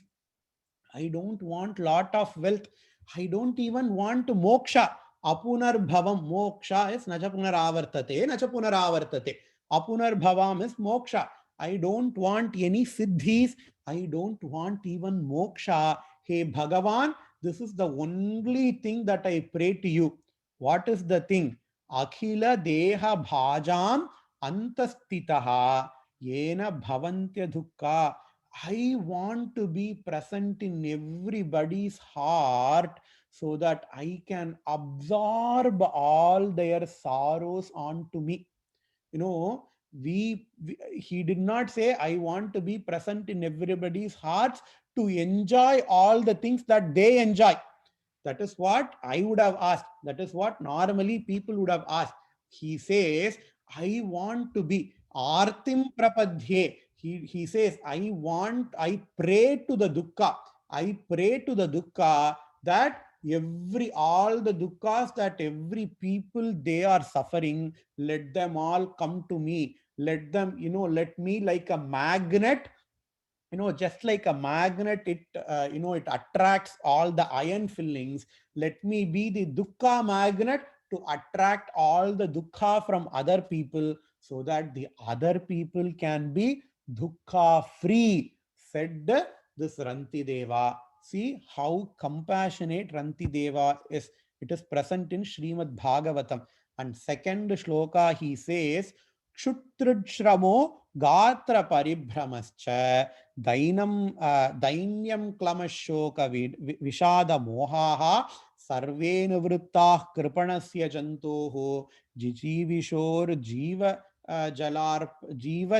I don't want lot of wealth. I don't even want moksha. Apunar bhavam. Moksha is nachapunar avartate. Nachapunar avartate. Apunar bhavam is moksha. I don't want any siddhis. I don't want even moksha. Hey Bhagavan, this is the only thing that I pray to you. What is the thing? Akhila deha bhajam antastitaha yena bhavantya dukkha. I want to be present in everybody's heart so that I can absorb all their sorrows onto me. You know, he did not say, I want to be present in everybody's hearts to enjoy all the things that they enjoy. That is what I would have asked. That is what normally people would have asked. He says, I want to be Artim Prapadhye. He says, I pray to the dukkha. I pray to the dukkha that all the dukkhas that every people they are suffering, let them all come to me. Let them, let me like a magnet, just like a magnet, it attracts all the iron fillings. Let me be the dukkha magnet to attract all the dukkha from other people so that the other people can be dukkha free, said this Rantideva. See how compassionate Rantideva is. It is present in Srimad Bhagavatam. And second shloka he says, Kshutrudshrammo Gatra Paribhramascha Dainam Dainyam Klamashoka Vishada Mohaha Sarvena Vrittah Kripanasya Jantoho Jijivishor Jiva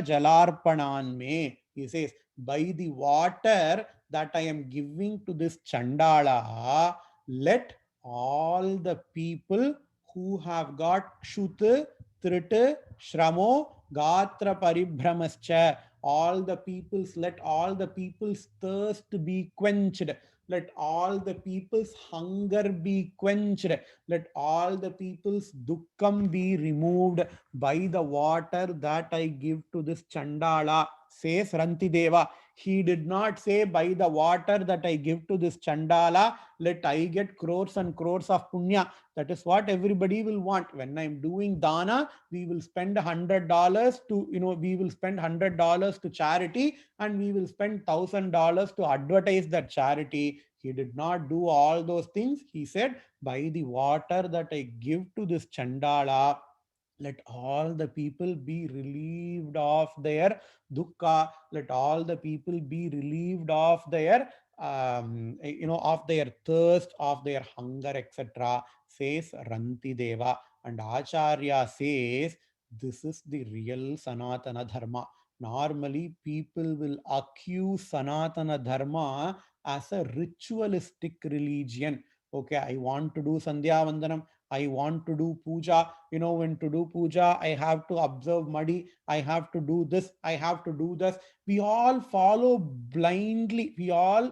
Jalarpanan me. He says, by the water that I am giving to this Chandala, let all the people who have got Kshut, Trit, Shramo, Gatra Paribhramascha, all the peoples, let all the people's thirst be quenched. Let all the people's hunger be quenched. Let all the people's dukkham be removed by the water that I give to this Chandala, says Rantideva. He did not say, by the water that I give to this Chandala, let I get crores and crores of punya. That is what everybody will want. When I'm doing dana, we will spend $100 to, we will spend $100 to charity, and we will spend $1,000 to advertise that charity. He did not do all those things. He said, by the water that I give to this Chandala, let all the people be relieved of their dukkha. Let all the people be relieved of their of their thirst, of their hunger, etc., says Rantideva. And Acharya says, this is the real Sanatana Dharma. Normally people will accuse Sanatana Dharma as a ritualistic religion. Okay, I want to do Sandhya Vandanam, I want to do puja. When to do puja, I have to observe madi, I have to do this, I have to do this. We all follow blindly. We all,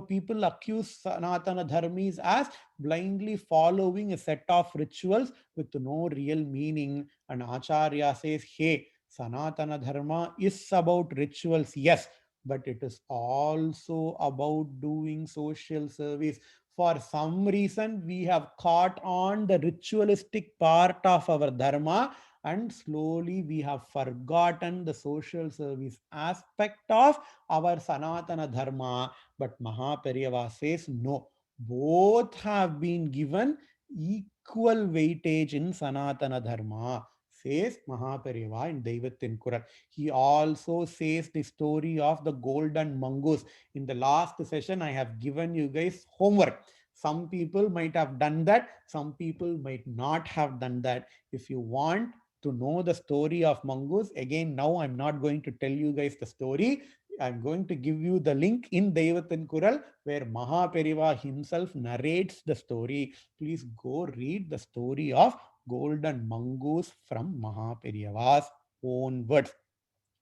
people accuse Sanatana Dharmis as blindly following a set of rituals with no real meaning. And Acharya says, hey, Sanatana Dharma is about rituals, yes, but it is also about doing social service. For some reason we have caught on the ritualistic part of our dharma, and slowly we have forgotten the social service aspect of our Sanatana Dharma. But Mahaperiyava says no, both have been given equal weightage in Sanatana Dharma, says Mahaperiyava in Deivathin Kural. He also says the story of the golden mongoose. In the last session, I have given you guys homework. Some people might have done that, some people might not have done that. If you want to know the story of mongoose, again, now I'm not going to tell you guys the story. I'm going to give you the link in Deivathin Kural where Mahaperiva himself narrates the story. Please go read the story of golden mongoose from Mahaperiyava's own words.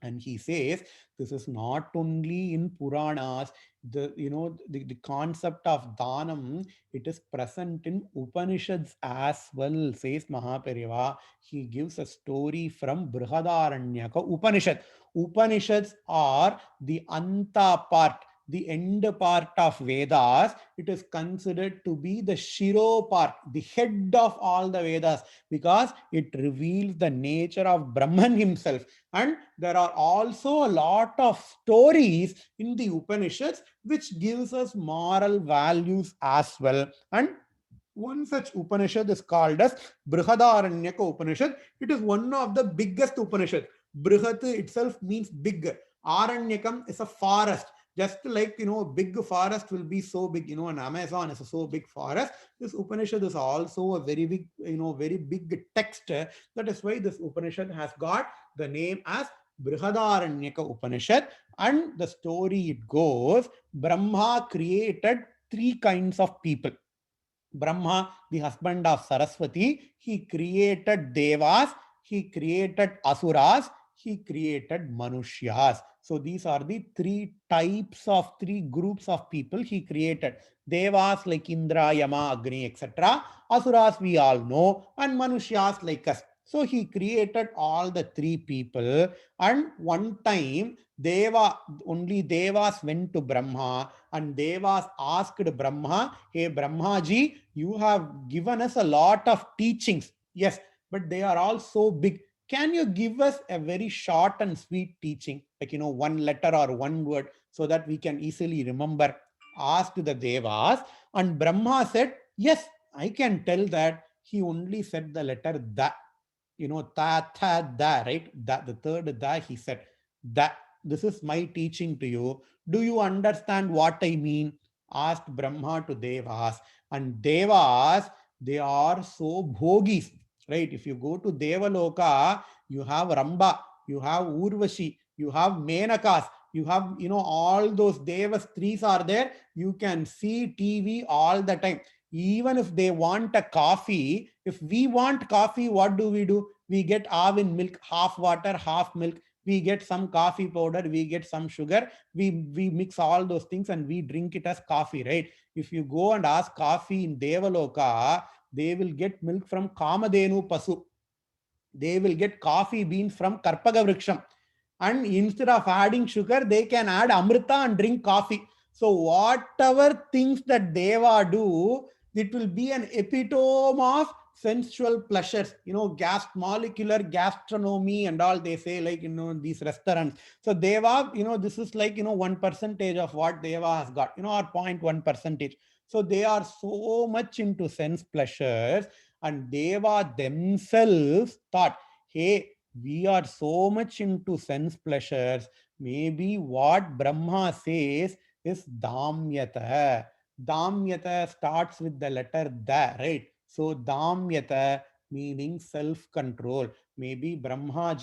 And he says this is not only in Puranas, the concept of dhanam, it is present in Upanishads as well, says Mahaperiyava. He gives a story from Brihadaranyaka Upanishad. Upanishads are the anta part, the end part of Vedas. It is considered to be the shiro part, the head of all the Vedas, because it reveals the nature of Brahman himself. And there are also a lot of stories in the Upanishads which gives us moral values as well. And one such Upanishad is called as Brihadaranyaka Upanishad. It is one of the biggest Upanishads. Brihat itself means big. Aranyakam is a forest. Just like, a big forest will be so big, an Amazon is a so big forest. This Upanishad is also a very big, very big text. That is why this Upanishad has got the name as Brihadaranyaka Upanishad. And the story it goes, Brahma created three kinds of people. Brahma, the husband of Saraswati, he created Devas, he created Asuras, he created Manushyas. So these are the three groups of people he created. Devas like Indra, Yama, Agni, etc. Asuras we all know, and Manushyas like us. So he created all the three people, and one time only Devas went to Brahma, and Devas asked Brahma, "Hey Brahmaji, you have given us a lot of teachings. Yes, but they are all so big. Can you give us a very short and sweet teaching, like, one letter or one word, so that we can easily remember?" Asked the Devas, and Brahma said, "Yes, I can tell that." He only said the letter da, ta, tha, da, right? That the third da, he said, that this is my teaching to you. Do you understand what I mean? Asked Brahma to Devas. And Devas, they are so bhogis, right? If you go to Devaloka, you have Ramba, you have Urvashi, you have Menakas, you have, all those Devas, threes are there. You can see TV all the time. Even if they want a coffee, if we want coffee, what do? We get almond milk, half water, half milk. We get some coffee powder, we get some sugar, we mix all those things and we drink it as coffee, right? If you go and ask coffee in Devaloka, they will get milk from Kamadhenu Pasu. They will get coffee beans from Karpaga Vriksham. And instead of adding sugar, they can add Amrita and drink coffee. So whatever things that Deva do, it will be an epitome of sensual pleasures, gas molecular gastronomy and all they say, like, these restaurants. So Deva, this is like, 1% of what Deva has got, or 0.1%. So they are so much into sense pleasures, and Deva themselves thought, hey, we are so much into sense pleasures. Maybe what Brahma says is Damyata. Damyata starts with the letter Da, right? So Damyata meaning self-control. Maybe Brahma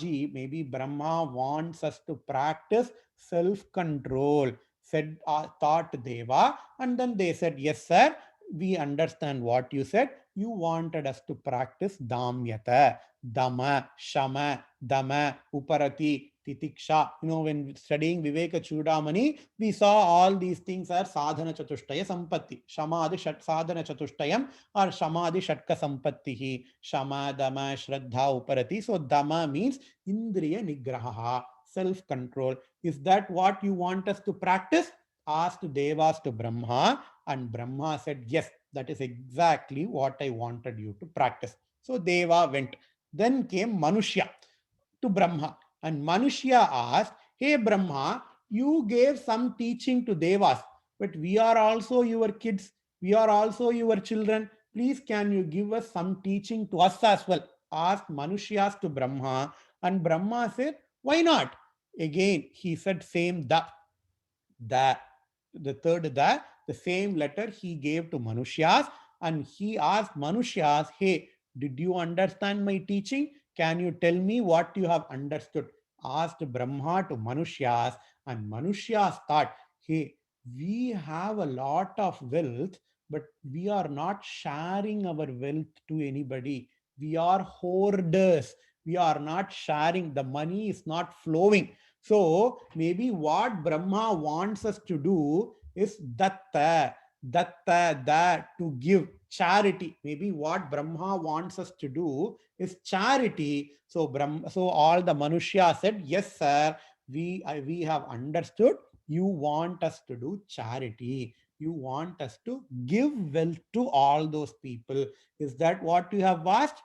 wants us to practice self-control. Said, thought Deva, and then they said, yes, sir, we understand what you said. You wanted us to practice Damyata, Dama, Shama, Dama, Uparati, Titiksha. When studying Viveka Chudamani, we saw all these things are Sadhana Chatushtaya Sampatti. Shamadhi Shat Sadhana Chatushtayam or Shamadhi Shatka Sampattihi. Shama, Dama, Shraddha, Uparati. So Dama means Indriya Nigraha, self-control. Is that what you want us to practice? Asked Devas to Brahma, and Brahma said, yes, that is exactly what I wanted you to practice. So Deva went. Then came Manushya to Brahma. And Manushya asked, hey Brahma, you gave some teaching to Devas, but we are also your kids, we are also your children. Please, can you give us some teaching to us as well? Asked Manushyas to Brahma. And Brahma said, why not? Again, he said, same the the third the same letter he gave to Manushyas, and he asked Manushyas, hey, did you understand my teaching? Can you tell me what you have understood? Asked Brahma to Manushyas, and Manushyas thought, hey, we have a lot of wealth, but we are not sharing our wealth to anybody. We are hoarders. We are not sharing. The money is not flowing. So maybe what Brahma wants us to do is that to give charity. Maybe what Brahma wants us to do is charity. So so all the Manushya said, yes, sir, we have understood. You want us to do charity. You want us to give wealth to all those people. Is that what you have asked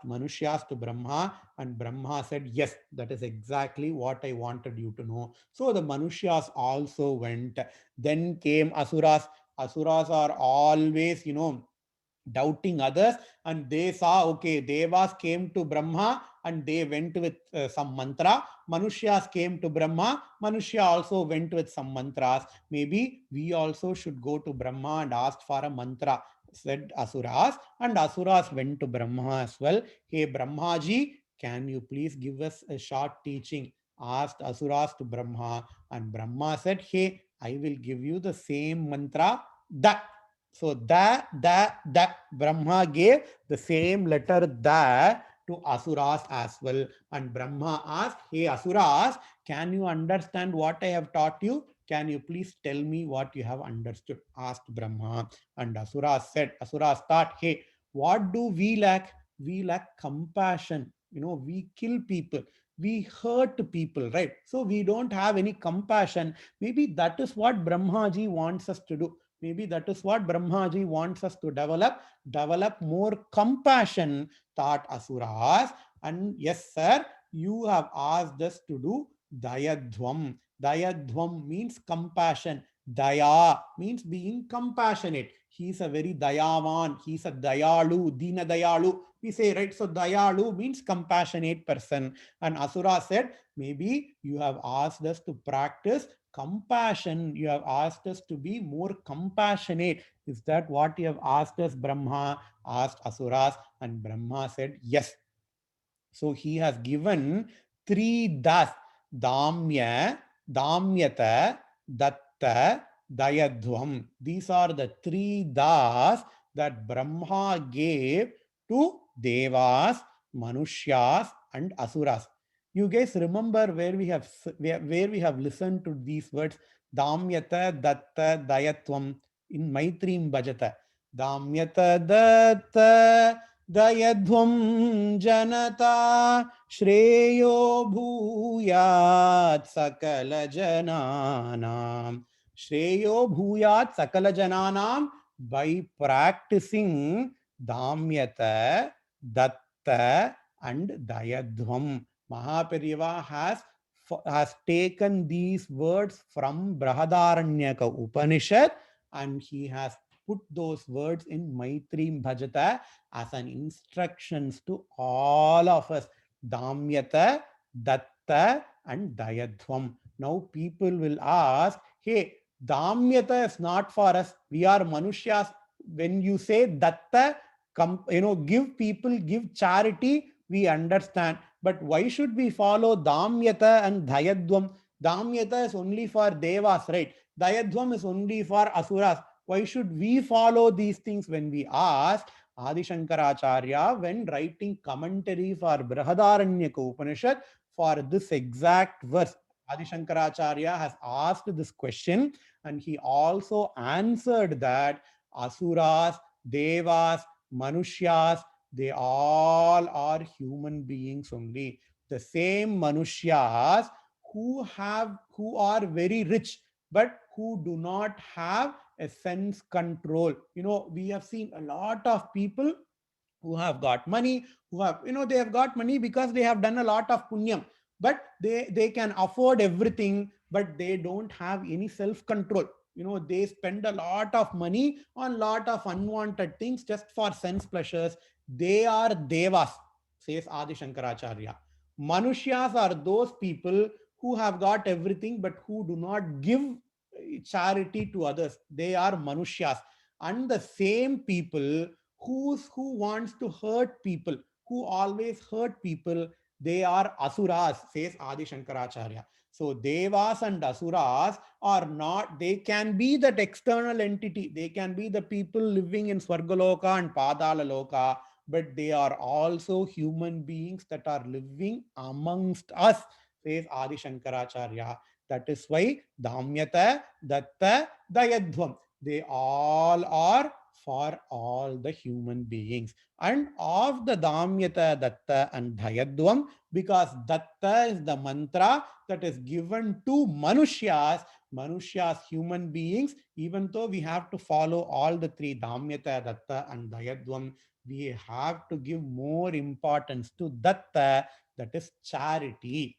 Manushyas to Brahma? And Brahma said, yes, that is exactly what I wanted you to know. So the Manushyas also went. Then came Asuras. Asuras are always, doubting others, and they saw, okay, Devas came to Brahma and they went with some mantra. Manushyas came to Brahma. Manushya also went with some mantras. Maybe we also should go to Brahma and ask for a mantra, said Asuras. And Asuras went to Brahma as well. Hey Brahmaji, can you please give us a short teaching? Asked Asuras to Brahma. And Brahma said, hey, I will give you the same mantra, that. So that Brahma gave the same letter that to Asuras as well. And Brahma asked, hey Asuras, can you understand what I have taught you? Can you please tell me what you have understood? Asked Brahma. And Asuras thought, hey, what do we lack? We lack compassion. We kill people. We hurt people, right? So we don't have any compassion. Maybe that is what Brahmaji wants us to do. Maybe that is what Brahmaji wants us to develop more compassion, thought Asuras. And yes, sir, you have asked us to do Dayadhvam. Dayadhvam means compassion. Daya means being compassionate. He's a very Dayavan. He's a Dayalu, Dina Dayalu. We say, right? So Dayalu means compassionate person. And Asura said, maybe you have asked us to practice compassion. You have asked us to be more compassionate. Is that what you have asked us? Brahma asked Asuras, and Brahma said, yes. So he has given three das: Damya, Damyata, Datta, Dayadhvam. These are the three das that Brahma gave to Devas, Manushyas, and Asuras. You guys remember where we have listened to these words: Damyata, Datta, Dayatvam in Maitrim Bhajata. Damyata, Datta, दयध्वं जनता श्रेयो भूयात् सकल जनानां श्रेयो भूयात् सकल जनानां by practicing Damyata, Datta and Dayadhvam. Mahaperiyava has taken these words from Brahadaranyaka Upanishad, and he has put those words in Maitri Bhajata as an instructions to all of us. Damyata, Datta and Dayadhvam. Now people will ask, hey, Damyata is not for us. We are Manushyas. When you say Datta, give people, give charity, we understand. But why should we follow Damyata and Dayadhvam? Damyata is only for Devas, right? Dayadhvam is only for Asuras. Why should we follow these things? When we ask, Adi Shankaracharya, when writing commentary for Brahadaranyaka Upanishad for this exact verse, Adi Shankaracharya has asked this question, and he also answered that Asuras, Devas, Manushyas, they all are human beings only. The same Manushyas who are very rich, but who do not have a sense control. We have seen a lot of people who have got money, who have, they have got money because they have done a lot of punyam, but they can afford everything, but they don't have any self control. They spend a lot of money on lot of unwanted things just for sense pleasures. They are devas, says Adi Shankaracharya. Manushyas are those people who have got everything but who do not give charity to others. They are manushyas. And the same people who wants to hurt people, who always hurt people, they are asuras, says Adi Shankaracharya. So devas and asuras are not, they can be that external entity, they can be the people living in Swargaloka and Padala Loka, but they are also human beings that are living amongst us, says Adi Shankaracharya. That is why Damyata, Datta, Dayadhvam, they all are for all the human beings. And of the Damyata, Datta, and Dayadhvam, because Datta is the mantra that is given to Manushyas, human beings, even though we have to follow all the three, Damyata, Datta, and Dayadhvam, we have to give more importance to Datta, that is charity,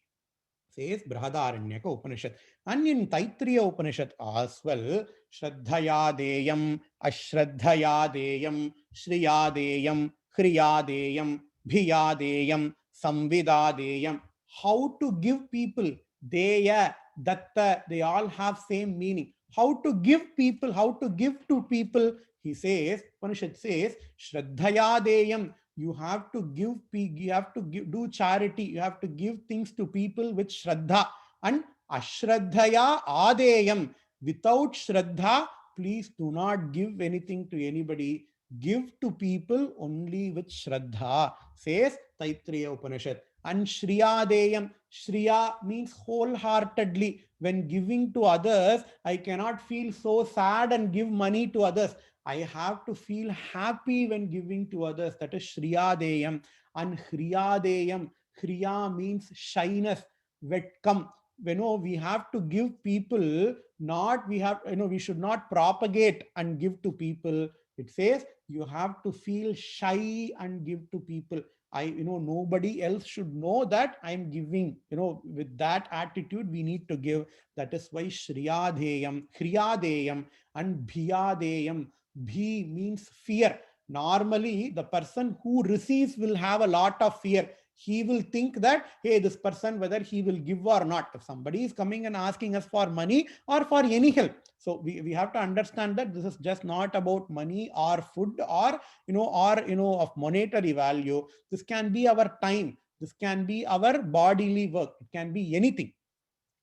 says Brihadaranyaka Upanishad. And in Taittiriya Upanishad as well, Shraddhaya Deyam, Ashraddhaya Deyam, Shriya Deyam, Kriya Deyam, Bhiya Deyam, Samvida Deyam. How to give people, Deya, Datta, they all have same meaning. How to give people, how to give to people, he says, Upanishad says, Shraddhaya Deyam, you have to give, do charity, you have to give things to people with shraddha. And ashraddhaya adeyam, without shraddha, please do not give anything to anybody, give to people only with shraddha, says Taittiriya Upanishad. And Shriyadeyam, Shriya means wholeheartedly. When giving to others, I cannot feel so sad and give money to others. I have to feel happy when giving to others. That is Shriyadeyam. And Hriyadeyam, Hriya means shyness, vetkam. We have to give people, not we have, we should not propagate and give to people. It says you have to feel shy and give to people. Nobody else should know that I'm giving. With that attitude, we need to give. That is why Shriyadeyam, Hriyadeyam, and Bhiyadeyam. Bhi means fear. Normally, the person who receives will have a lot of fear. He will think that, hey, this person, whether he will give or not. If somebody is coming and asking us for money or for any help. So we have to understand that this is just not about money or food or, of monetary value. This can be our time. This can be our bodily work. It can be anything.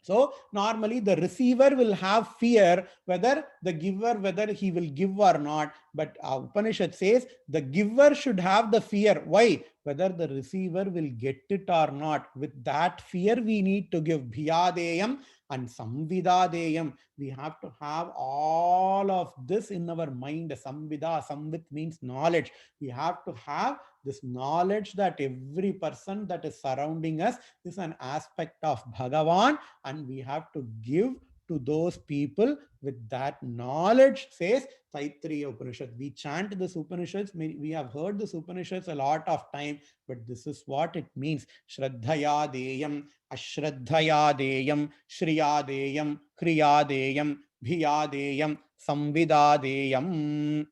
So normally the receiver will have fear whether the giver, whether he will give or not. But Upanishad says the giver should have the fear. Why? Whether the receiver will get it or not. With that fear, we need to give Bhiyadeyam and Samvidadeyam. We have to have all of this in our mind. Samvida, Samvit means knowledge. We have to have this knowledge that every person that is surrounding us is an aspect of Bhagavan, and we have to give to those people with that knowledge, says Taittiriya Upanishad. We chant this Upanishads, we have heard this Upanishads a lot of time, but this is what it means. Shraddhaya Deyam, Ashraddhaya Deyam, Shriya Deyam, Kriya Deyam, Bhiya Deyam, Samvida Deyam.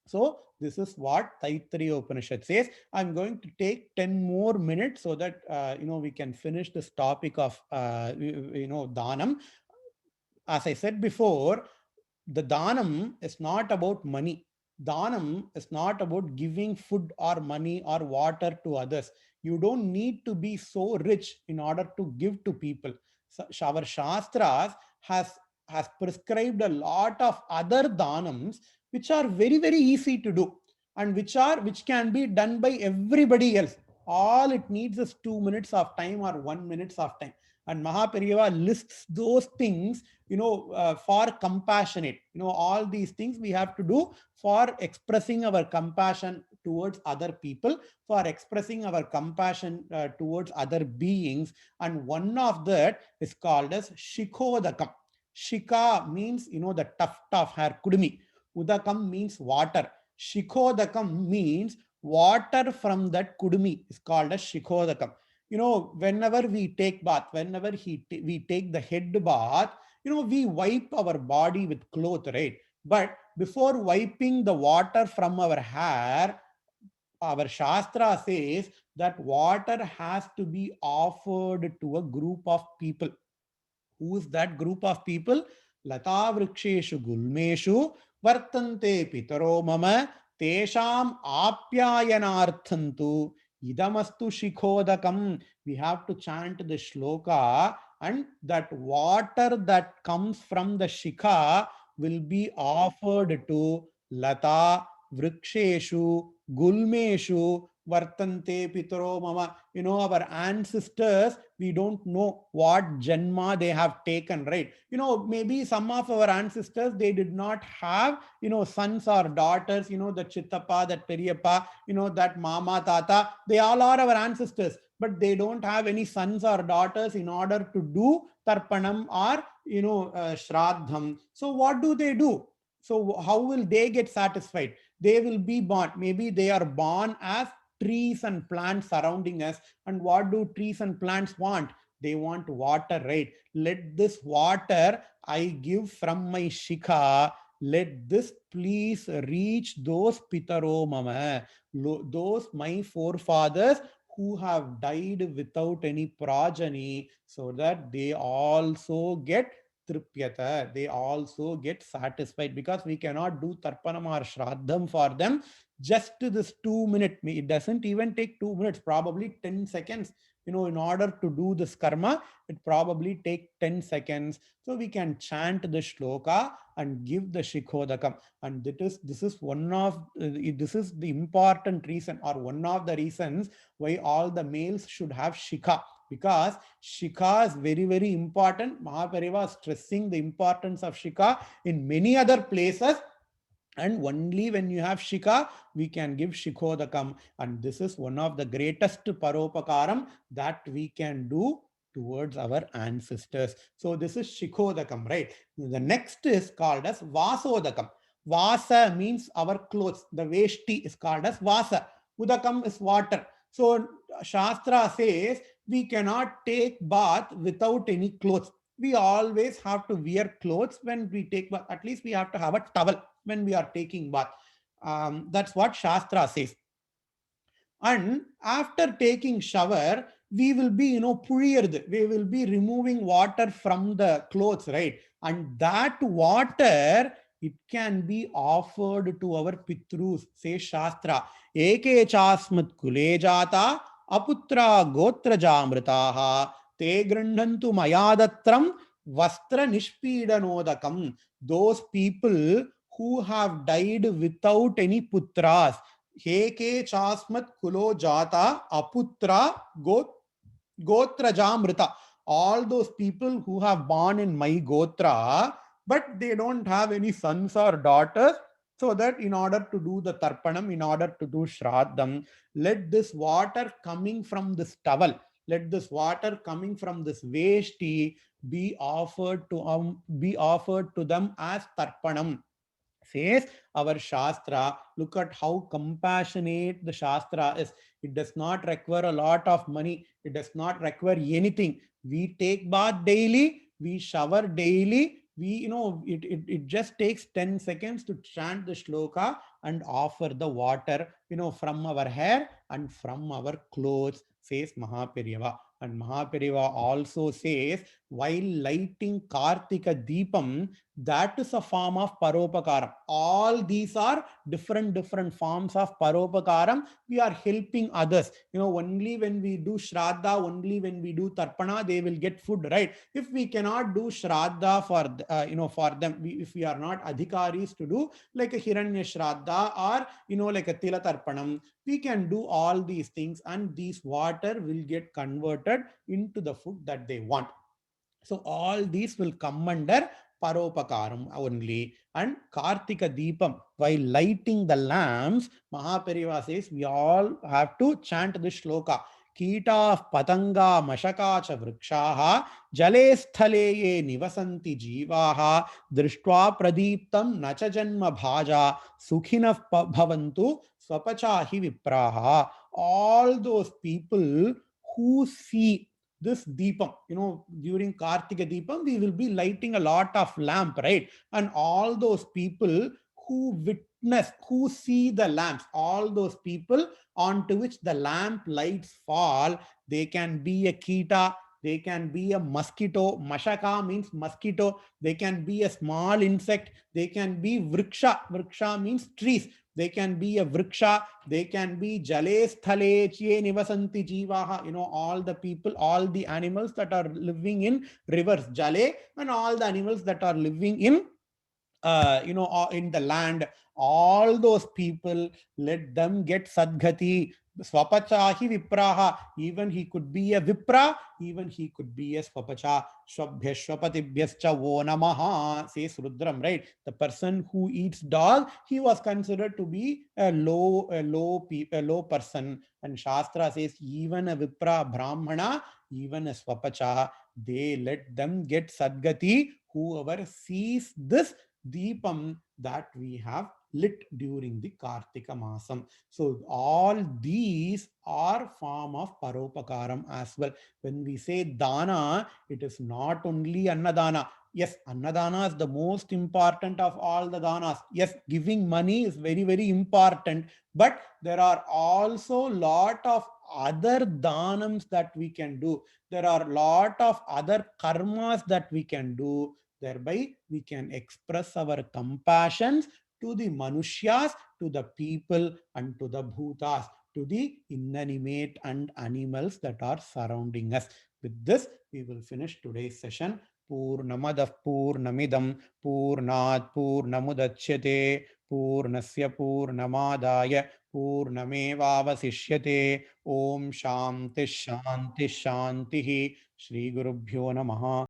So this is what Taittiriya Upanishad says. I'm going to take 10 more minutes so that we can finish this topic of Dhanam. As I said before, the Dhanam is not about money. Dhanam is not about giving food or money or water to others. You don't need to be so rich in order to give to people. So our Shastras has prescribed a lot of other dhanams which are very, very easy to do, and which can be done by everybody else. All it needs is 2 minutes of time or 1 minute of time. And Mahaperiyava lists those things, for compassionate. All these things we have to do for expressing our compassion towards other people, for expressing our compassion towards other beings. And one of that is called as Shikodakam. Shika means, the tuft of hair, kudumi. Udakam means water. Shikodakam means water from that kudumi is called as Shikhodakam. Whenever we take bath, whenever we take the head bath, we wipe our body with cloth, right? But before wiping the water from our hair, our Shastra says that water has to be offered to a group of people. Who's that group of people? Lata vriksheshu gulmeshu vartante pitaro mama tesham apyayanarthantu idamastu shikhodakam. We have to chant the shloka, and that water that comes from the shikha will be offered to Lata vriksheshu gulmeshu vartante pitaro mama. Our ancestors, we don't know what janma they have taken, right? Maybe some of our ancestors, they did not have, sons or daughters, the chittappa, that periyappa, that mama, tata, they all are our ancestors, but they don't have any sons or daughters in order to do tarpanam or, shraddham. So what do? So how will they get satisfied? They will be born. Maybe they are born as trees and plants surrounding us. And what do trees and plants want? They want water, right? Let this water I give from my shikha, let this please reach those pitaro mama, those my forefathers who have died without any progeny, so that they also get tripyata, they also get satisfied, because we cannot do tarpanam or shraddham for them just this 2 minute. It doesn't even take 2 minutes, probably 10 seconds. In order to do this karma, it probably take 10 seconds. So we can chant the shloka and give the shikhodakam. And this is one of this is the important reason, or one of the reasons why all the males should have shikha, because shikha is very, very important. Mahaperiyava is stressing the importance of shikha in many other places. And only when you have shikha, we can give shikhodakam. And this is one of the greatest paropakaram that we can do towards our ancestors. So this is shikhodakam, right? The next is called as vasodakam. Vasa means our clothes. The veshti is called as vasa. Udakam is water. So Shastra says we cannot take bath without any clothes. We always have to wear clothes when we take bath. At least we have to have a towel when we are taking bath. That's what Shastra says. And after taking shower, we will be, puriyardu. We will be removing water from the clothes, right? And that water, it can be offered to our pitrus, says Shastra. Eke chasmat kule jata aputra gotra jamritaha te grandhantu mayadatram vastra nishpidanodakam. Those people who have died without any putras, Heke chasmat kulo jata aputra gotra jamrita. All those people who have born in my gotra, but they don't have any sons or daughters, so that in order to do the tarpanam, in order to do shraddham, let this water coming from this towel, let this water coming from this veshti be offered to them as tarpanam, says our Shastra. Look at how compassionate the Shastra is. It does not require a lot of money. It does not require anything. We take bath daily. We shower daily. It just takes 10 seconds to chant the shloka and offer the water, from our hair and from our clothes, says Mahaperiyava. And Mahaperiyava also says, while lighting Kartika Deepam, that is a form of paropakaram. All these are different forms of paropakaram. We are helping others. Only when we do shraddha, only when we do tarpana, they will get food, right? If we cannot do shraddha for them, if we are not adhikaris to do like a hiranya shraddha or like a tila tarpanam, we can do all these things, and these water will get converted into the food that they want. So all these will come under Paropakaram only. And Kartika Deepam, while lighting the lamps, Mahaperiyava says we all have to chant this shloka. कीटाः पतंगा मशका च वृक्षाः जले स्थले ये निवसन्ति जीवाः दृष्ट्वा प्रदीप्तं न च जन्म भाजा सुखिनः भवन्तु स्वपचा हि विप्राः. All those people who see this deepam, during Kartika Deepam, we will be lighting a lot of lamp, right? And all those people who witness, who see the lamps, all those people onto which the lamp lights fall, they can be a kita, they can be a mosquito. Mashaka means mosquito. They can be a small insect. They can be vriksha. Vriksha means trees. They can be a vriksha. They can be jale sthale chye nivasanti jivaha. All the people, all the animals that are living in rivers, jale, and all the animals that are living in in the land, all those people, let them get sadgati. Swapachahi vipraha. Even he could be a vipra, even he could be a swapacha. Swabhyashwapatibhyascha vo namaha, says Rudram, right? The person who eats dog, he was considered to be a low person. And Shastra says even a vipra, brahmana, even a swapacha, they let them get sadgati. Whoever sees this Deepam that we have lit during the Kartika Masam. So all these are form of Paropakaram as well. When we say Dana, it is not only Annadana. Yes, Annadana is the most important of all the danas. Yes, giving money is very, very important. But there are also lot of other danams that we can do. There are lot of other karmas that we can do. Thereby, we can express our compassion to the Manushyas, to the people, and to the Bhutas, to the inanimate and animals that are surrounding us. With this, we will finish today's session. Purnamadah Purnamidam Purnat Purnamudachyate Purnasya Purnamadaya Purnamevavasishyate. Om Shanti Shanti Shanti. Shri Gurubhyo Namaha.